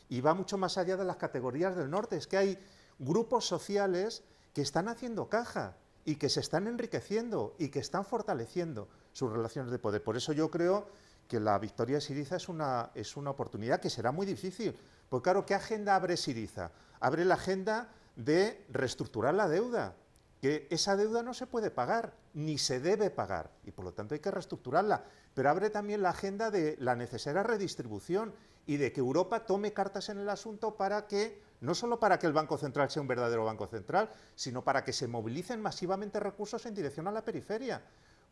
y va mucho más allá de las categorías del norte. Es que hay grupos sociales que están haciendo caja y que se están enriqueciendo y que están fortaleciendo sus relaciones de poder. Por eso yo creo que la victoria de Syriza es una oportunidad que será muy difícil. Porque claro, ¿qué agenda abre Syriza? Abre la agenda de reestructurar la deuda, que esa deuda no se puede pagar ni se debe pagar, y por lo tanto hay que reestructurarla, pero abre también la agenda de la necesaria redistribución y de que Europa tome cartas en el asunto para que, no solo para que el Banco Central sea un verdadero Banco Central, sino para que se movilicen masivamente recursos en dirección a la periferia,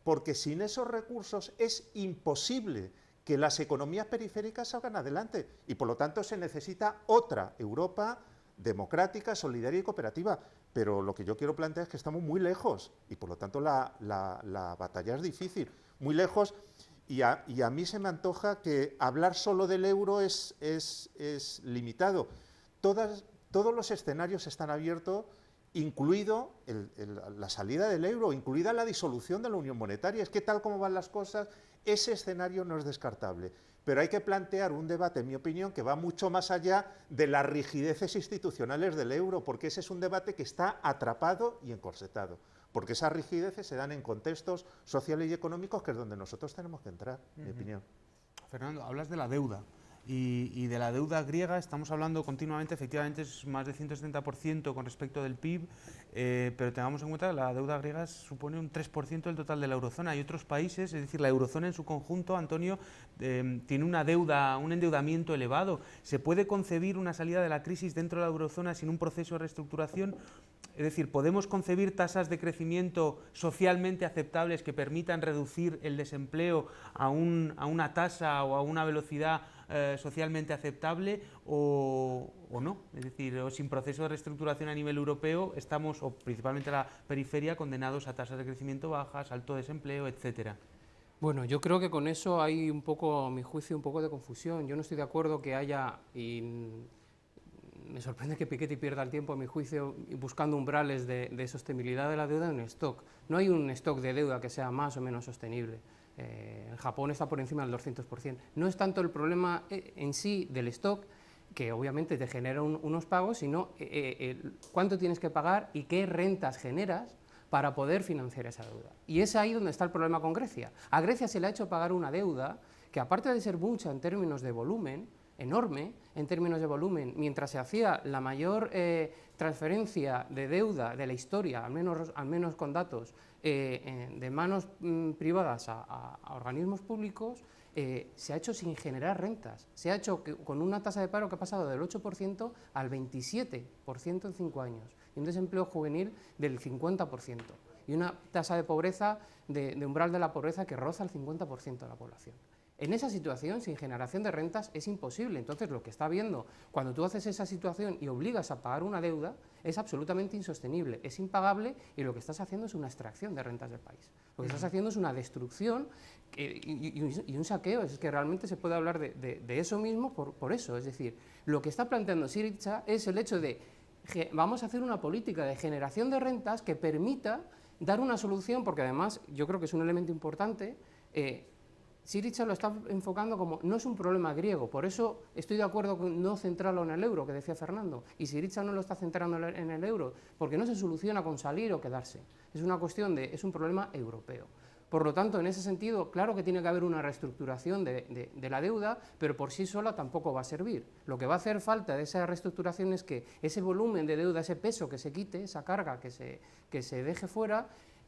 porque sin esos recursos es imposible que las economías periféricas salgan adelante, y por lo tanto se necesita otra Europa democrática, solidaria y cooperativa. Pero lo que yo quiero plantear es que estamos muy lejos, y por lo tanto la batalla es difícil, muy lejos, y a mí se me antoja que hablar solo del euro es limitado. Todos los escenarios están abiertos, incluido la salida del euro, incluida la disolución de la Unión Monetaria. Es que tal como van las cosas, ese escenario no es descartable. Pero hay que plantear un debate, en mi opinión, que va mucho más allá de las rigideces institucionales del euro, porque ese es un debate que está atrapado y encorsetado, porque esas rigideces se dan en contextos sociales y económicos, que es donde nosotros tenemos que entrar, en mi opinión. Fernando, hablas de la deuda. Y de la deuda griega estamos hablando continuamente, efectivamente es más de 170% con respecto del PIB, pero tengamos en cuenta que la deuda griega supone un 3% del total de la eurozona. Hay otros países, es decir, la eurozona en su conjunto, Antonio, tiene una deuda, un endeudamiento elevado. ¿Se puede concebir una salida de la crisis dentro de la eurozona sin un proceso de reestructuración? Es decir, ¿podemos concebir tasas de crecimiento socialmente aceptables que permitan reducir el desempleo a una tasa o a una velocidad socialmente aceptable o no? Es decir, o sin proceso de reestructuración a nivel europeo estamos, o principalmente la periferia, condenados a tasas de crecimiento bajas, alto desempleo, etcétera. Bueno, yo creo que con eso hay un poco, a mi juicio, un poco de confusión. Yo no estoy de acuerdo que haya, y me sorprende que Piketty pierda el tiempo, a mi juicio, buscando umbrales de sostenibilidad de la deuda en un stock. No hay un stock de deuda que sea más o menos sostenible. En Japón está por encima del 200%. No es tanto el problema en sí del stock, que obviamente te genera unos pagos, sino cuánto tienes que pagar y qué rentas generas para poder financiar esa deuda. Y es ahí donde está el problema con Grecia. A Grecia se le ha hecho pagar una deuda que, aparte de ser mucha en términos de volumen, enorme en términos de volumen, mientras se hacía la mayor transferencia de deuda de la historia, al menos con datos, de manos privadas a organismos públicos, se ha hecho sin generar rentas. Se ha hecho con una tasa de paro que ha pasado del 8% al 27% en 5 años, y un desempleo juvenil del 50%, y una tasa de pobreza, de umbral de la pobreza que roza el 50% de la población. En esa situación, sin generación de rentas, es imposible. Entonces, lo que está viendo, cuando tú haces esa situación y obligas a pagar una deuda, es absolutamente insostenible, es impagable, y lo que estás haciendo es una extracción de rentas del país. Lo que estás haciendo es una destrucción y un saqueo. Es que realmente se puede hablar de eso mismo por eso. Es decir, lo que está planteando Syriza es el hecho de que vamos a hacer una política de generación de rentas que permita dar una solución, porque además yo creo que es un elemento importante. Syriza lo está enfocando como no es un problema griego, por eso estoy de acuerdo con no centrarlo en el euro, que decía Fernando, y Syriza no lo está centrando en el euro, porque no se soluciona con salir o quedarse, es una cuestión es un problema europeo. Por lo tanto, en ese sentido, claro que tiene que haber una reestructuración de la deuda, pero por sí sola tampoco va a servir. Lo que va a hacer falta de esa reestructuración es que ese volumen de deuda, ese peso que se quite, esa carga que se deje fuera,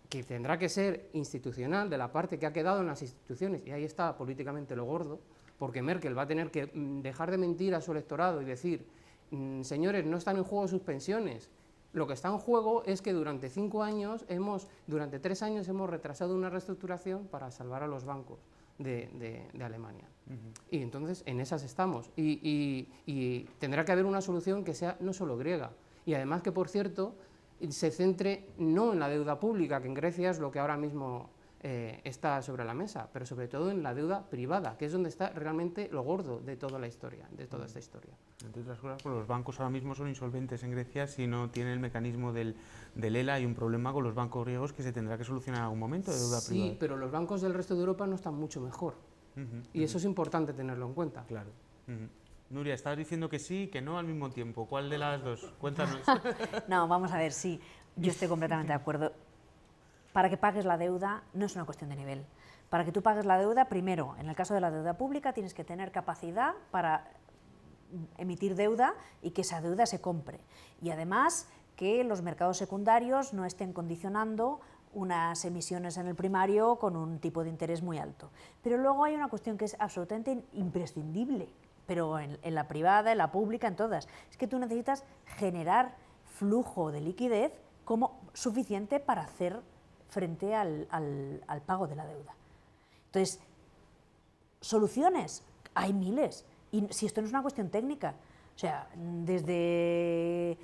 que tendrá que ser institucional, de la parte que ha quedado en las instituciones, y ahí está políticamente lo gordo, porque Merkel va a tener que dejar de mentir a su electorado y decir, señores, no están en juego sus pensiones. Lo que está en juego es que durante 3 años hemos retrasado una reestructuración para salvar a los bancos de Alemania. Y entonces en esas estamos, y tendrá que haber una solución que sea no solo griega, y además que, por cierto, se centre no en la deuda pública, que en Grecia es lo que ahora mismo está sobre la mesa, pero sobre todo en la deuda privada, que es donde está realmente lo gordo de toda la historia, de toda esta historia. Entre otras cosas, pues los bancos ahora mismo son insolventes en Grecia si no tienen el mecanismo del ELA, y un problema con los bancos griegos que se tendrá que solucionar en algún momento de deuda privada. Sí, pero los bancos del resto de Europa no están mucho mejor, y eso es importante tenerlo en cuenta. Claro. Nuria, estabas diciendo que sí y que no al mismo tiempo. ¿Cuál de las dos? Cuéntanos. No, vamos a ver, sí, yo estoy completamente de acuerdo. Para que pagues la deuda no es una cuestión de nivel. Para que tú pagues la deuda, primero, en el caso de la deuda pública, tienes que tener capacidad para emitir deuda y que esa deuda se compre. Y además que los mercados secundarios no estén condicionando unas emisiones en el primario con un tipo de interés muy alto. Pero luego hay una cuestión que es absolutamente imprescindible, pero en la privada, en la pública, en todas. Es que tú necesitas generar flujo de liquidez como suficiente para hacer frente al pago de la deuda. Entonces, soluciones, hay miles. Y si esto no es una cuestión técnica, o sea, desde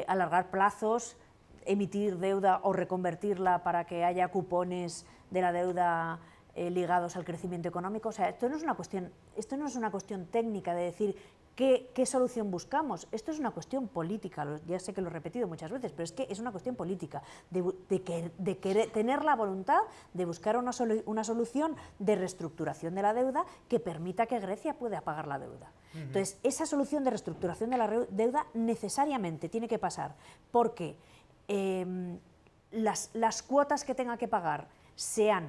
alargar plazos, emitir deuda o reconvertirla para que haya cupones de la deuda ligados al crecimiento económico. O sea, esto no es una cuestión técnica de decir qué solución buscamos. Esto es una cuestión política, ya sé que lo he repetido muchas veces, pero es que es una cuestión política, de querer tener la voluntad de buscar una solución de reestructuración de la deuda que permita que Grecia pueda pagar la deuda. Entonces, esa solución de reestructuración de la deuda necesariamente tiene que pasar porque las cuotas que tenga que pagar sean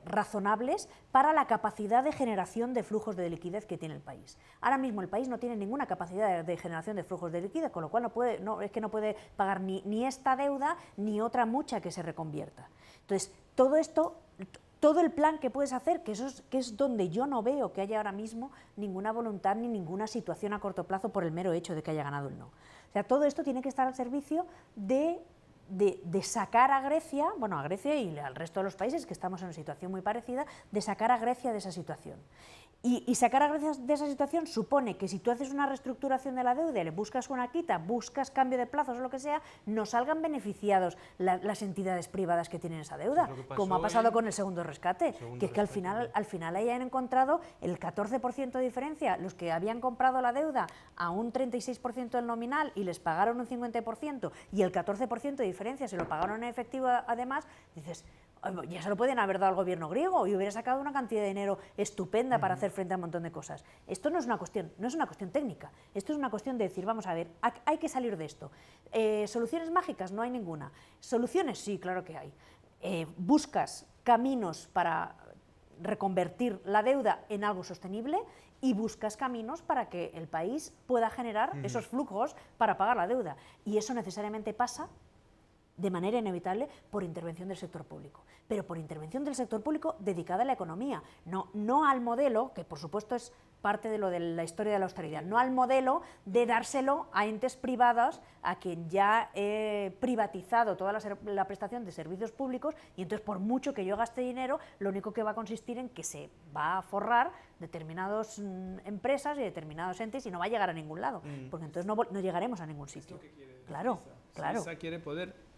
razonables para la capacidad de generación de flujos de liquidez que tiene el país. Ahora mismo el país no tiene ninguna capacidad de generación de flujos de liquidez, con lo cual no puede pagar ni esta deuda ni otra mucha que se reconvierta. Entonces, todo esto, todo el plan que puedes hacer, que es donde yo no veo que haya ahora mismo ninguna voluntad ni ninguna situación a corto plazo por el mero hecho de que haya ganado el no. O sea, todo esto tiene que estar al servicio de sacar a Grecia, bueno, a Grecia y al resto de los países que estamos en una situación muy parecida, de sacar a Grecia de esa situación. Y sacar a Grecia de esa situación supone que si tú haces una reestructuración de la deuda y le buscas una quita, buscas cambio de plazos o lo que sea, no salgan beneficiados las entidades privadas que tienen esa deuda, como ha pasado con el segundo rescate, que es que al final hayan encontrado el 14% de diferencia, los que habían comprado la deuda a un 36% del nominal y les pagaron un 50% y el 14% de diferencia se lo pagaron en efectivo además, dices, ya se lo pueden haber dado al gobierno griego y hubiera sacado una cantidad de dinero estupenda para hacer frente a un montón de cosas. Esto no es una cuestión técnica, esto es una cuestión de decir, vamos a ver, hay que salir de esto. ¿Soluciones mágicas? No hay ninguna. ¿Soluciones? Sí, claro que hay. Buscas caminos para reconvertir la deuda en algo sostenible y buscas caminos para que el país pueda generar esos flujos para pagar la deuda. Y eso necesariamente pasa de manera inevitable por intervención del sector público, pero por intervención del sector público dedicada a la economía, no al modelo, que por supuesto es parte de lo de la historia de la austeridad, no al modelo de dárselo a entes privados a quien ya he privatizado toda la prestación de servicios públicos y entonces por mucho que yo gaste dinero, lo único que va a consistir en que se va a forrar determinadas empresas y determinados entes y no va a llegar a ningún lado, porque entonces no llegaremos a ningún sitio. Claro. Suiza quiere poder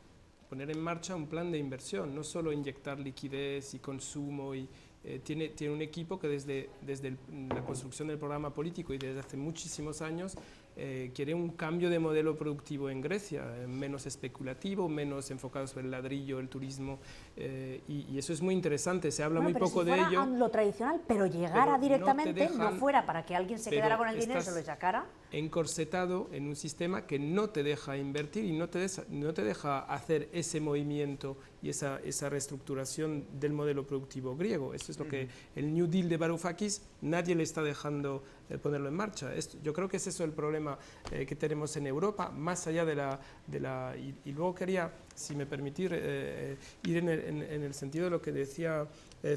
poner en marcha un plan de inversión, no solo inyectar liquidez y consumo, y tiene un equipo que desde la construcción del programa político y desde hace muchísimos años quiere un cambio de modelo productivo en Grecia, menos especulativo, menos enfocado sobre el ladrillo, el turismo, y eso es muy interesante, se habla muy poco de ello. Lo tradicional, pero llegara directamente, no fuera para que alguien se quedara con el dinero y se lo sacara. Encorsetado en un sistema que no te deja invertir y no te deja hacer ese movimiento y esa reestructuración del modelo productivo griego. Eso es lo que el New Deal de Varoufakis nadie le está dejando ponerlo en marcha. Yo creo que es eso el problema que tenemos en Europa, más allá y luego quería, si me permitir, ir en el sentido de lo que decía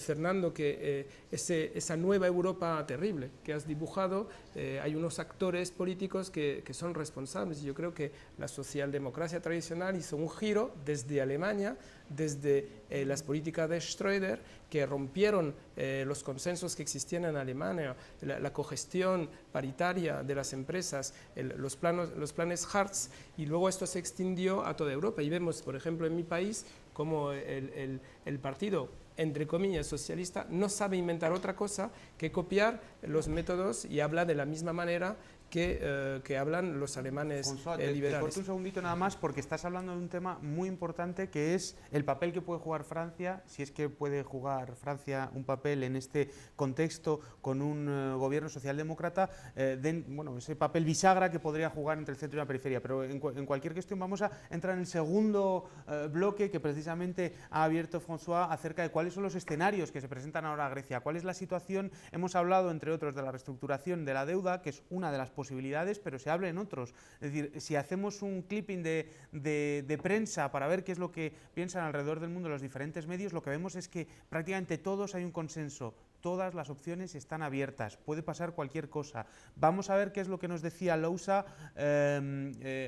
Fernando, que esa nueva Europa terrible que has dibujado, hay unos actores políticos que son responsables. Yo creo que la socialdemocracia tradicional hizo un giro desde Alemania, desde las políticas de Schröder, que rompieron los consensos que existían en Alemania, la cogestión paritaria de las empresas, los planes Hartz, y luego esto se extendió a toda Europa. Y vemos, por ejemplo, en mi país, como el partido, entre comillas, socialista, no sabe inventar otra cosa que copiar los métodos y habla de la misma manera que hablan los alemanes liberales. Te corto un segundito nada más porque estás hablando de un tema muy importante que es el papel que puede jugar Francia, si es que puede jugar Francia un papel en este contexto con un gobierno socialdemócrata, ese papel bisagra que podría jugar entre el centro y la periferia. Pero en cualquier cuestión vamos a entrar en el segundo bloque que precisamente ha abierto François acerca de cuáles son los escenarios que se presentan ahora a Grecia, cuál es la situación. Hemos hablado, entre otros, de la reestructuración de la deuda, que es una de las posibilidades, pero se hable en otros. Es decir, si hacemos un clipping de prensa para ver qué es lo que piensan alrededor del mundo los diferentes medios, lo que vemos es que prácticamente todos hay un consenso. Todas las opciones están abiertas, puede pasar cualquier cosa. Vamos a ver qué es lo que nos decía Lousa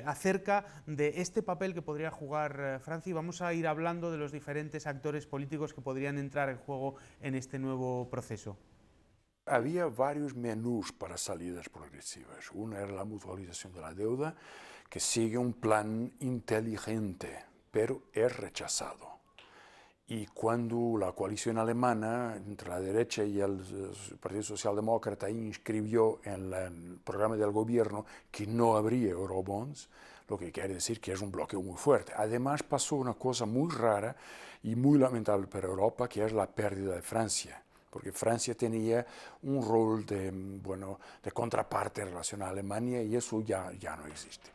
acerca de este papel que podría jugar Francia, y vamos a ir hablando de los diferentes actores políticos que podrían entrar en juego en este nuevo proceso. Había varios menús para salidas progresivas. Una era la mutualización de la deuda, que sigue un plan inteligente, pero es rechazado. Y cuando la coalición alemana, entre la derecha y el Partido Socialdemócrata, inscribió en el programa del gobierno que no habría eurobonds, lo que quiere decir que es un bloqueo muy fuerte. Además pasó una cosa muy rara y muy lamentable para Europa, que es la pérdida de Francia, porque Francia tenía un rol de contraparte en relación a Alemania, y eso ya no existe.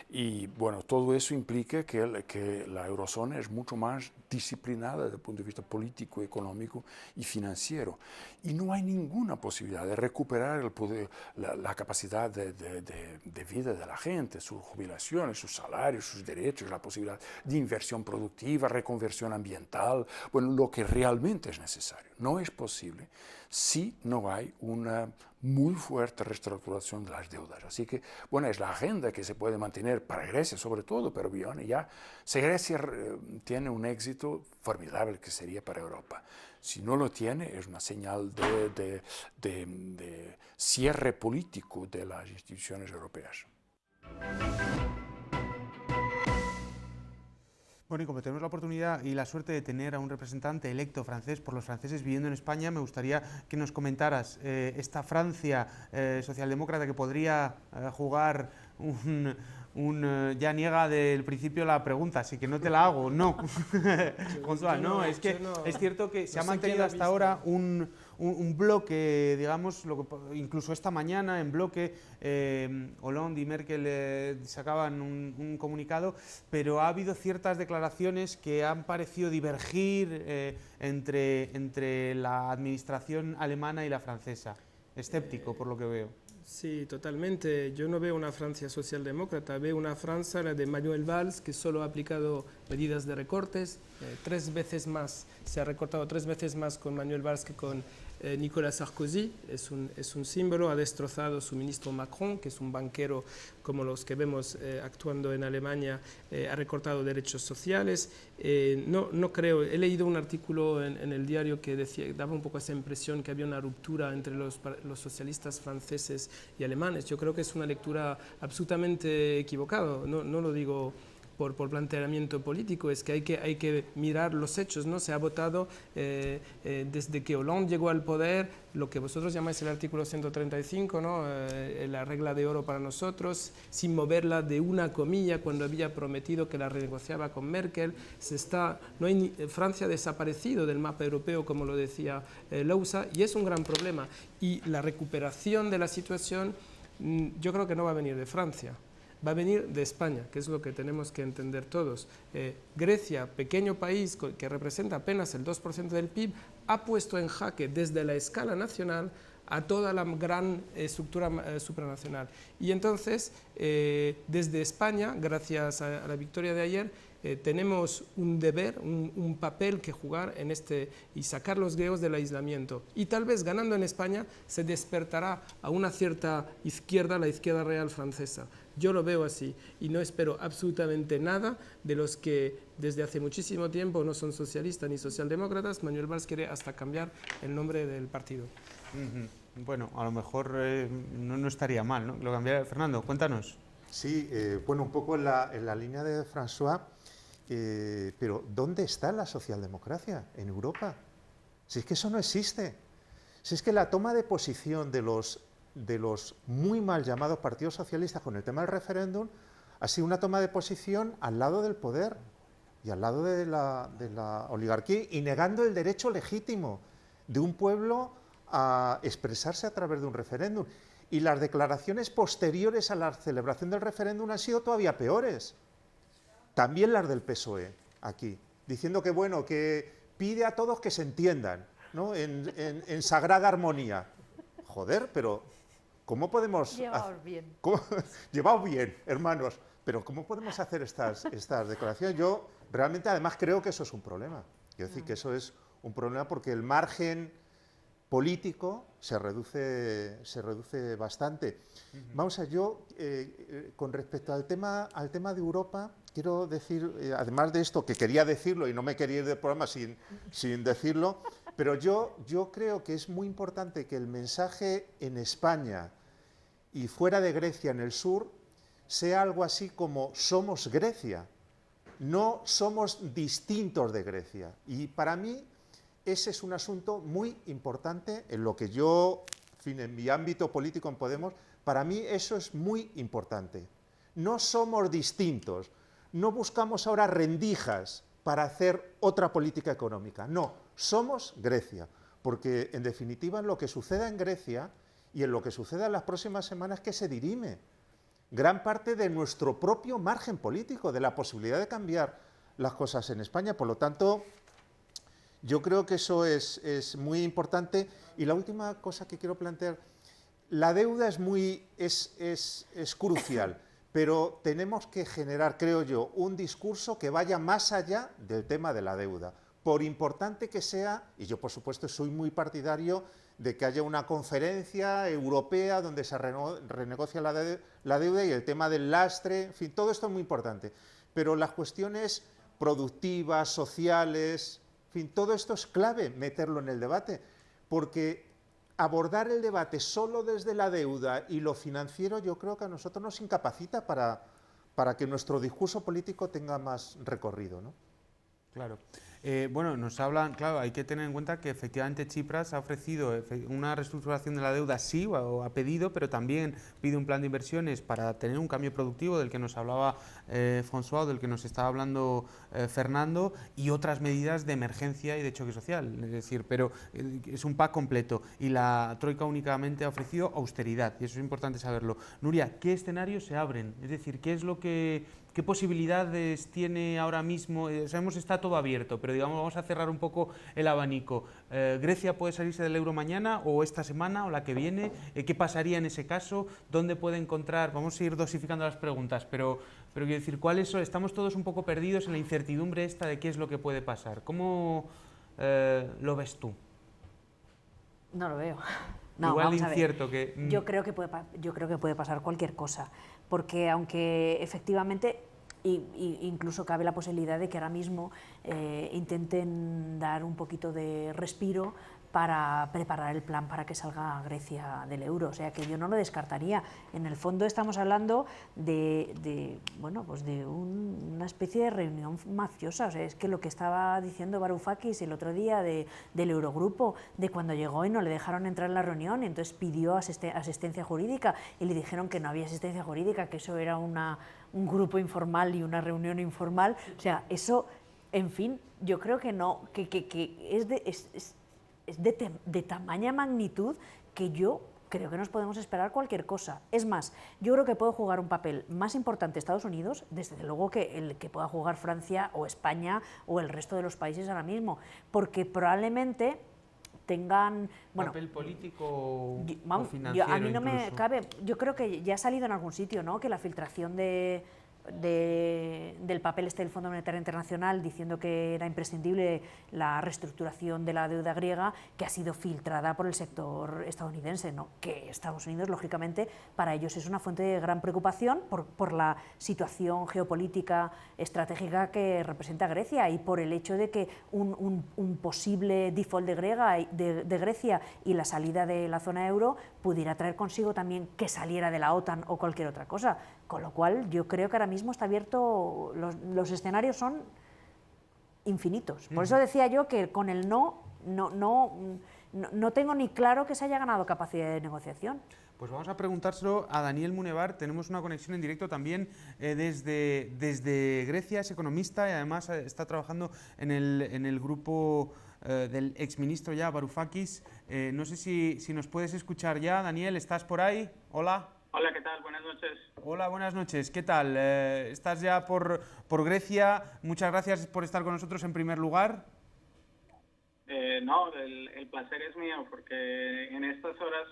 Y bueno, todo eso implica que la eurozona es mucho más disciplinada desde el punto de vista político, económico y financiero. Y no hay ninguna posibilidad de recuperar el poder, la capacidad de vida de la gente, sus jubilaciones, sus salarios, sus derechos, la posibilidad de inversión productiva, reconversión ambiental, bueno, lo que realmente es necesario. No es posible si no hay una muy fuerte reestructuración de las deudas. Así que, bueno, es la agenda que se puede mantener para Grecia sobre todo, pero bien, ya, si Grecia tiene un éxito formidable, que sería para Europa. Si no lo tiene, es una señal de cierre político de las instituciones europeas. Bueno, y como tenemos la oportunidad y la suerte de tener a un representante electo francés por los franceses viviendo en España, me gustaría que nos comentaras esta Francia socialdemócrata que podría jugar ya niega del principio la pregunta, así que no te la hago, no. No, es que es cierto que se ha mantenido hasta ahora un bloque, digamos, incluso esta mañana en bloque, Hollande y Merkel sacaban un comunicado, pero ha habido ciertas declaraciones que han parecido divergir entre la administración alemana y la francesa. Escéptico, por lo que veo. Sí, totalmente. Yo no veo una Francia socialdemócrata, veo una Francia, la de Manuel Valls, que solo ha aplicado medidas de recortes, 3 veces más, se ha recortado 3 veces más con Manuel Valls que con Nicolas Sarkozy, es un símbolo, ha destrozado su ministro Macron, que es un banquero como los que vemos actuando en Alemania, ha recortado derechos sociales. No creo, he leído un artículo en el diario que daba un poco esa impresión que había una ruptura entre los socialistas franceses y alemanes. Yo creo que es una lectura absolutamente equivocada, no lo digo por planteamiento político, es que hay que mirar los hechos, ¿no? Se ha votado desde que Hollande llegó al poder, lo que vosotros llamáis el artículo 135, ¿no? La regla de oro para nosotros, sin moverla de una comilla cuando había prometido que la renegociaba con Merkel. Francia ha desaparecido del mapa europeo, como lo decía Lousa, y es un gran problema. Y la recuperación de la situación yo creo que no va a venir de Francia. Va a venir de España, que es lo que tenemos que entender todos. Grecia, pequeño país que representa apenas el 2% del PIB, ha puesto en jaque desde la escala nacional a toda la gran estructura supranacional. Y entonces, desde España, gracias a la victoria de ayer, tenemos un deber, un papel que jugar en y sacar los griegos del aislamiento. Y tal vez ganando en España se despertará a una cierta izquierda, la izquierda real francesa. Yo lo veo así y no espero absolutamente nada de los que desde hace muchísimo tiempo no son socialistas ni socialdemócratas. Manuel Valls quiere hasta cambiar el nombre del partido. Bueno, a lo mejor no estaría mal, ¿no? Lo cambiaría. Fernando, cuéntanos. Sí, bueno, un poco en la línea de François, pero ¿dónde está la socialdemocracia en Europa? Si es que eso no existe. Si es que la toma de posición de los muy mal llamados partidos socialistas con el tema del referéndum ha sido una toma de posición al lado del poder y al lado de la oligarquía, y negando el derecho legítimo de un pueblo a expresarse a través de un referéndum. Y las declaraciones posteriores a la celebración del referéndum han sido todavía peores. También las del PSOE, aquí, diciendo que, bueno, que pide a todos que se entiendan, ¿no? en sagrada armonía. Joder, pero ¿cómo podemos... Llevaos bien. Llevaos bien, hermanos, pero ¿cómo podemos hacer estas declaraciones? Yo realmente además creo que eso es un problema. Quiero decir que eso es un problema porque el margen político se reduce bastante. Vamos a ver, yo con respecto al tema de Europa, quiero decir, además de esto, que quería decirlo y no me quería ir del programa sin decirlo, pero yo creo que es muy importante que el mensaje en España y fuera de Grecia, en el sur, sea algo así como somos Grecia, no somos distintos de Grecia. Y para mí ese es un asunto muy importante en lo que yo, en fin, en mi ámbito político en Podemos, para mí eso es muy importante. No somos distintos, no buscamos ahora rendijas para hacer otra política económica, no, somos Grecia, porque en definitiva en lo que suceda en Grecia y en lo que suceda en las próximas semanas que se dirime gran parte de nuestro propio margen político, de la posibilidad de cambiar las cosas en España. Por lo tanto, yo creo que eso es muy importante. Y la última cosa que quiero plantear, la deuda es crucial, pero tenemos que generar, creo yo, un discurso que vaya más allá del tema de la deuda. Por importante que sea, y yo por supuesto soy muy partidario de que haya una conferencia europea donde se renegocia la deuda y el tema del lastre, en fin, todo esto es muy importante. Pero las cuestiones productivas, sociales, en fin, todo esto es clave meterlo en el debate, porque abordar el debate solo desde la deuda y lo financiero yo creo que a nosotros nos incapacita para que nuestro discurso político tenga más recorrido, ¿no? Claro. Bueno, nos hablan, claro, hay que tener en cuenta que efectivamente Tsipras ha ofrecido una reestructuración de la deuda, sí, o ha pedido, pero también pide un plan de inversiones para tener un cambio productivo del que nos hablaba François, del que nos estaba hablando Fernando, y otras medidas de emergencia y de choque social, es decir, pero es un pack completo y la Troika únicamente ha ofrecido austeridad y eso es importante saberlo. Nuria, ¿qué escenarios se abren? Es decir, ¿qué posibilidades tiene ahora mismo? Sabemos que está todo abierto, pero digamos, vamos a cerrar un poco el abanico. ¿Grecia puede salirse del euro mañana o esta semana o la que viene? ¿Qué pasaría en ese caso? ¿Dónde puede encontrar? Vamos a ir dosificando las preguntas, pero quiero decir, ¿cuáles son? Estamos todos un poco perdidos en la incertidumbre esta de qué es lo que puede pasar. ¿Cómo lo ves tú? No lo veo. No, igual de vamos incierto a ver. que... Yo creo que puede pasar cualquier cosa, porque aunque efectivamente incluso cabe la posibilidad de que ahora mismo intenten dar un poquito de respiro para preparar el plan para que salga Grecia del euro, o sea que yo no lo descartaría. En el fondo estamos hablando de una especie de reunión mafiosa, o sea, es que lo que estaba diciendo Varoufakis el otro día del Eurogrupo, de cuando llegó y no le dejaron entrar en la reunión, y entonces pidió asistencia jurídica y le dijeron que no había asistencia jurídica, que eso era un grupo informal y una reunión informal, o sea, eso, en fin, yo creo que no, es de tamaña magnitud que yo creo que nos podemos esperar cualquier cosa. Es más, yo creo que puede jugar un papel más importante Estados Unidos, desde luego que el que pueda jugar Francia o España o el resto de los países ahora mismo, porque probablemente tengan... Bueno, papel político o financiero. A mí no me cabe, yo creo que ya ha salido en algún sitio, ¿no?, que la filtración del papel del Fondo Monetario Internacional diciendo que era imprescindible la reestructuración de la deuda griega, que ha sido filtrada por el sector estadounidense, ¿no?, que Estados Unidos, lógicamente, para ellos es una fuente de gran preocupación por la situación geopolítica estratégica que representa Grecia y por el hecho de que un posible default de Grecia y la salida de la zona euro pudiera traer consigo también que saliera de la OTAN o cualquier otra cosa. Con lo cual, yo creo que ahora mismo está abierto, los escenarios son infinitos. Por eso decía yo que con el no tengo ni claro que se haya ganado capacidad de negociación. Pues vamos a preguntárselo a Daniel Munevar. Tenemos una conexión en directo también desde Grecia, es economista y además está trabajando en el grupo del exministro ya, Varoufakis. No sé si nos puedes escuchar ya. Daniel, ¿estás por ahí? Hola. Hola, ¿qué tal? Buenas noches. Hola, buenas noches. ¿Qué tal? ¿Estás ya por Grecia? Muchas gracias por estar con nosotros en primer lugar. No, el placer es mío porque en estas horas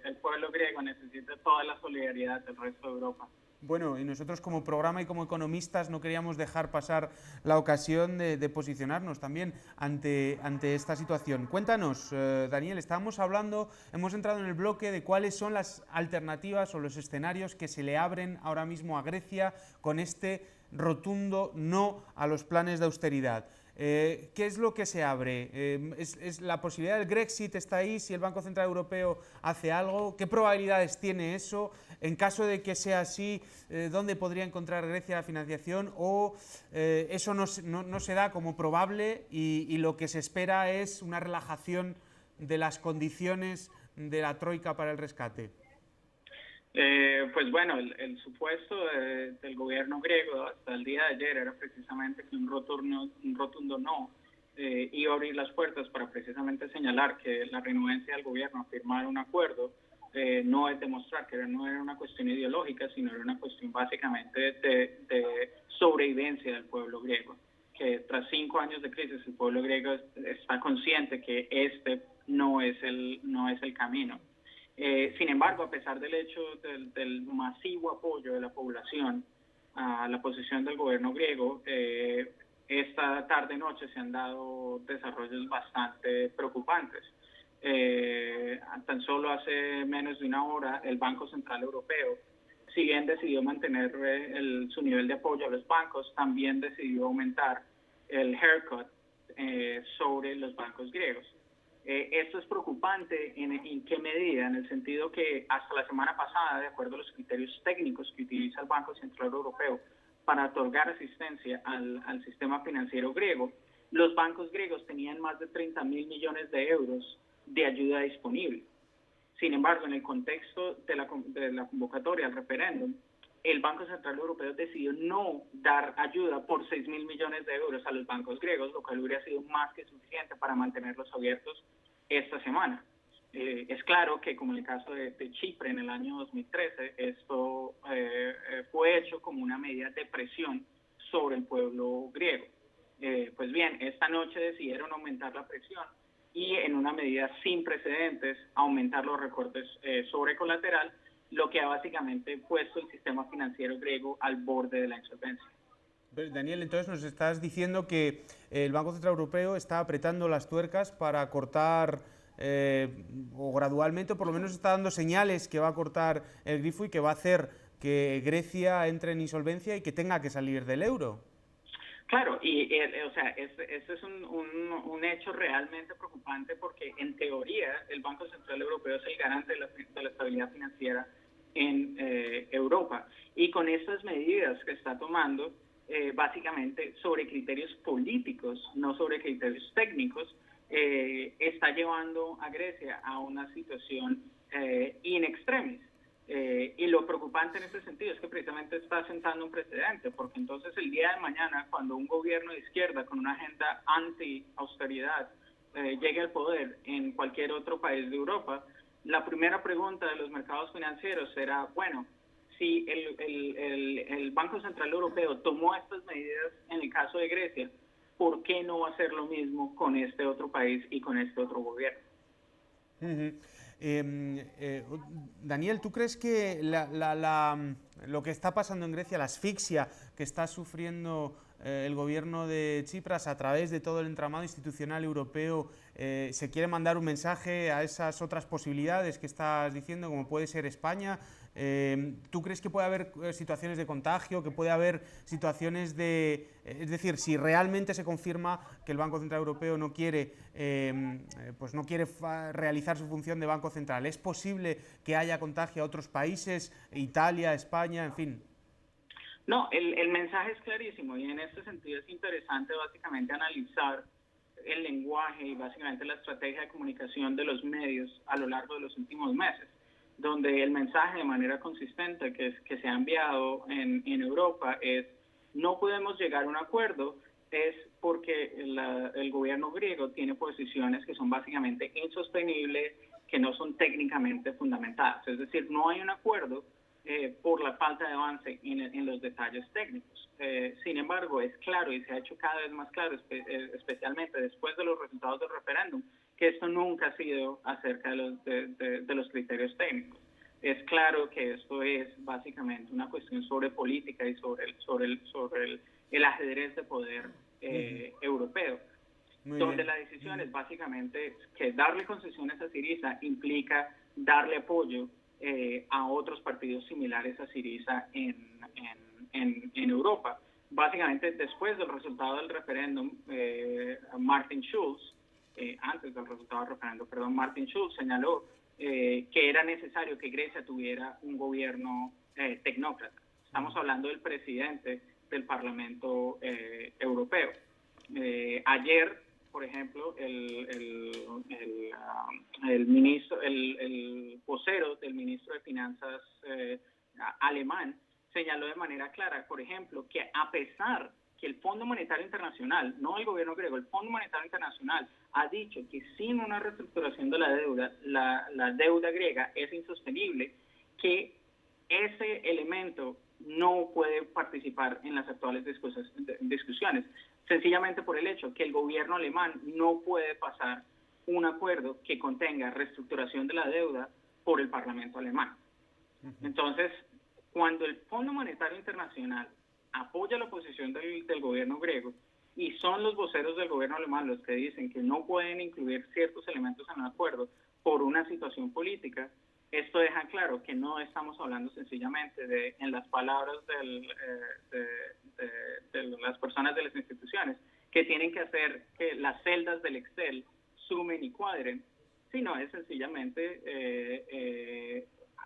el pueblo griego necesita toda la solidaridad del resto de Europa. Bueno, y nosotros como programa y como economistas no queríamos dejar pasar la ocasión de posicionarnos también ante esta situación. Cuéntanos, Daniel, estábamos hablando, hemos entrado en el bloque de cuáles son las alternativas o los escenarios que se le abren ahora mismo a Grecia con este rotundo no a los planes de austeridad. ¿Qué es lo que se abre? ¿Es la posibilidad del Grexit está ahí? Si el Banco Central Europeo hace algo, ¿qué probabilidades tiene eso? En caso de que sea así, ¿dónde podría encontrar Grecia la financiación? ¿O eso no se da como probable y lo que se espera es una relajación de las condiciones de la Troika para el rescate? Pues bueno, el supuesto del gobierno griego hasta el día de ayer era precisamente que un rotundo no iba a abrir las puertas para precisamente señalar que la renuencia del gobierno a firmar un acuerdo no es demostrar que no era una cuestión ideológica, sino era una cuestión básicamente de sobrevivencia del pueblo griego. Que tras 5 años de crisis el pueblo griego está consciente que este no es el camino. Sin embargo, a pesar del hecho del masivo apoyo de la población a la posición del gobierno griego, esta tarde-noche se han dado desarrollos bastante preocupantes. Tan solo hace menos de una hora, el Banco Central Europeo, si bien decidió mantener su nivel de apoyo a los bancos, también decidió aumentar el haircut sobre los bancos griegos. Esto es preocupante en qué medida, en el sentido que hasta la semana pasada, de acuerdo a los criterios técnicos que utiliza el Banco Central Europeo para otorgar asistencia al sistema financiero griego, los bancos griegos tenían más de 30.000 millones de euros de ayuda disponible. Sin embargo, en el contexto de la convocatoria al referéndum, el Banco Central Europeo decidió no dar ayuda por 6.000 millones de euros a los bancos griegos, lo cual hubiera sido más que suficiente para mantenerlos abiertos esta semana. Es claro que, como en el caso de Chipre en el año 2013, esto fue hecho como una medida de presión sobre el pueblo griego. Pues bien, esta noche decidieron aumentar la presión y, en una medida sin precedentes, aumentar los recortes sobre colateral, lo que ha básicamente puesto el sistema financiero griego al borde de la insolvencia. Daniel, entonces nos estás diciendo que el Banco Central Europeo está apretando las tuercas para cortar, o gradualmente, por lo menos está dando señales que va a cortar el grifo y que va a hacer que Grecia entre en insolvencia y que tenga que salir del euro. Claro, este es un hecho realmente preocupante porque, en teoría, el Banco Central Europeo es el garante de la estabilidad financiera en Europa. Y con estas medidas que está tomando, básicamente sobre criterios políticos, no sobre criterios técnicos, está llevando a Grecia a una situación in extremis. Y lo preocupante en este sentido es que precisamente está sentando un precedente, porque entonces el día de mañana, cuando un gobierno de izquierda con una agenda anti-austeridad llegue al poder en cualquier otro país de Europa, la primera pregunta de los mercados financieros será, bueno, si el Banco Central Europeo tomó estas medidas en el caso de Grecia, ¿por qué no hacer lo mismo con este otro país y con este otro gobierno? Daniel, ¿tú crees que lo que está pasando en Grecia, la asfixia que está sufriendo el gobierno de Tsipras a través de todo el entramado institucional europeo, se quiere mandar un mensaje a esas otras posibilidades que estás diciendo, como puede ser España? ¿Tú crees que puede haber situaciones de contagio, que puede haber situaciones de... Es decir, si realmente se confirma que el Banco Central Europeo no quiere, realizar su función de Banco Central, ¿es posible que haya contagio a otros países, Italia, España, en fin? No, el mensaje es clarísimo y en este sentido es interesante básicamente analizar el lenguaje y básicamente la estrategia de comunicación de los medios a lo largo de los últimos meses, donde el mensaje de manera consistente que se ha enviado en Europa es: no podemos llegar a un acuerdo, es porque el gobierno griego tiene posiciones que son básicamente insostenibles, que no son técnicamente fundamentadas. Es decir, no hay un acuerdo por la falta de avance en los detalles técnicos. Sin embargo, es claro y se ha hecho cada vez más claro, especialmente después de los resultados del referéndum, que esto nunca ha sido acerca de los criterios técnicos. Es claro que esto es básicamente una cuestión sobre política y sobre el ajedrez de poder europeo, donde la decisión es básicamente que darle concesiones a Syriza implica darle apoyo a otros partidos similares a Syriza en Europa. Básicamente, después del resultado del referéndum, Martin Schulz, antes del resultado del referéndum, perdón, Martin Schulz señaló que era necesario que Grecia tuviera un gobierno tecnócrata. Estamos hablando del presidente del Parlamento Europeo. Ayer, por ejemplo, el vocero del ministro de Finanzas alemán señaló de manera clara, por ejemplo, que a pesar que el Fondo Monetario Internacional, no el gobierno griego, el Fondo Monetario Internacional ha dicho que sin una reestructuración de la deuda, la deuda griega es insostenible, que ese elemento no puede participar en las actuales discusiones, sencillamente por el hecho que el gobierno alemán no puede pasar un acuerdo que contenga reestructuración de la deuda por el Parlamento alemán. Entonces, cuando el Fondo Monetario Internacional apoya la posición del gobierno griego y son los voceros del gobierno alemán los que dicen que no pueden incluir ciertos elementos en el acuerdo por una situación política, esto deja claro que no estamos hablando sencillamente de, en las palabras de las personas de las instituciones, que tienen que hacer que las celdas del Excel sumen y cuadren, sino es sencillamente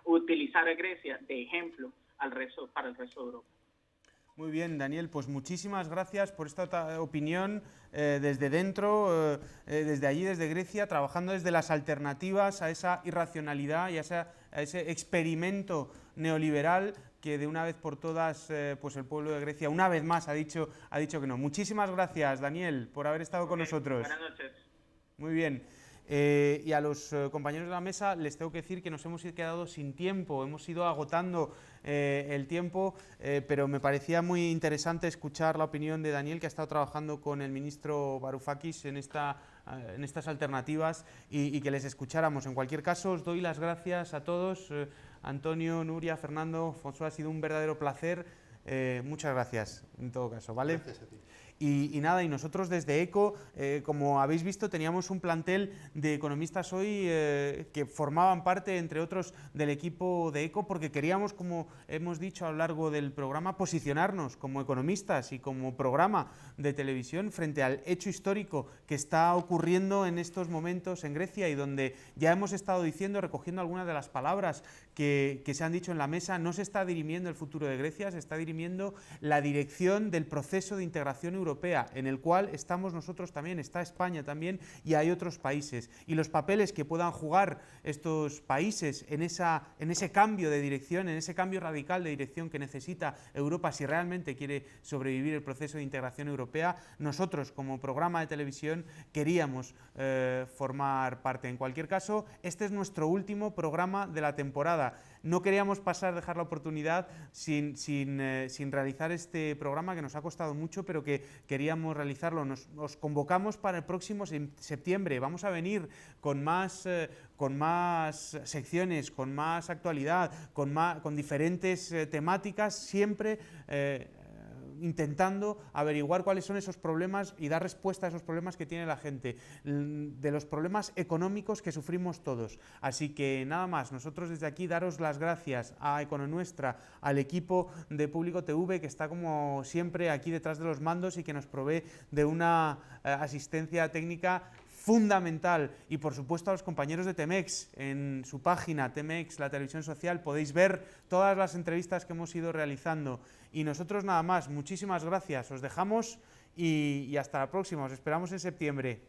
utilizar a Grecia de ejemplo para el resto de Europa. Muy bien, Daniel, pues muchísimas gracias por esta opinión desde dentro, desde allí, desde Grecia, trabajando desde las alternativas a esa irracionalidad y a ese experimento neoliberal que de una vez por todas pues el pueblo de Grecia una vez más ha dicho que no. Muchísimas gracias, Daniel, por haber estado con nosotros. Buenas noches. Muy bien. Y a los compañeros de la mesa les tengo que decir que nos hemos quedado sin tiempo, hemos ido agotando el tiempo, pero me parecía muy interesante escuchar la opinión de Daniel, que ha estado trabajando con el ministro Varoufakis en estas alternativas y que les escucháramos. En cualquier caso, os doy las gracias a todos, Antonio, Nuria, Fernando, François, ha sido un verdadero placer. Muchas gracias, en todo caso, ¿vale? Gracias a ti. Y nada, y nosotros desde ECO, como habéis visto, teníamos un plantel de economistas hoy que formaban parte, entre otros, del equipo de ECO, porque queríamos, como hemos dicho a lo largo del programa, posicionarnos como economistas y como programa de televisión frente al hecho histórico que está ocurriendo en estos momentos en Grecia y donde ya hemos estado diciendo, recogiendo algunas de las palabras que se han dicho en la mesa, no se está dirimiendo el futuro de Grecia, se está dirimiendo la dirección del proceso de integración europea, en el cual estamos nosotros también, está España también y hay otros países. Y los papeles que puedan jugar estos países en ese cambio de dirección, en ese cambio radical de dirección que necesita Europa si realmente quiere sobrevivir el proceso de integración europea, nosotros como programa de televisión queríamos formar parte. En cualquier caso, este es nuestro último programa de la temporada. No queríamos dejar la oportunidad sin realizar este programa que nos ha costado mucho, pero que queríamos realizarlo. Os convocamos para el próximo septiembre. Vamos a venir con más secciones, con más actualidad, con diferentes temáticas, siempre intentando averiguar cuáles son esos problemas y dar respuesta a esos problemas que tiene la gente, de los problemas económicos que sufrimos todos. Así que nada más, nosotros desde aquí daros las gracias a Econonuestra, al equipo de Público TV que está como siempre aquí detrás de los mandos y que nos provee de una asistencia técnica fundamental, y por supuesto a los compañeros de Temex. En su página Temex, la televisión social, podéis ver todas las entrevistas que hemos ido realizando. Y nosotros nada más, muchísimas gracias, os dejamos y hasta la próxima, os esperamos en septiembre.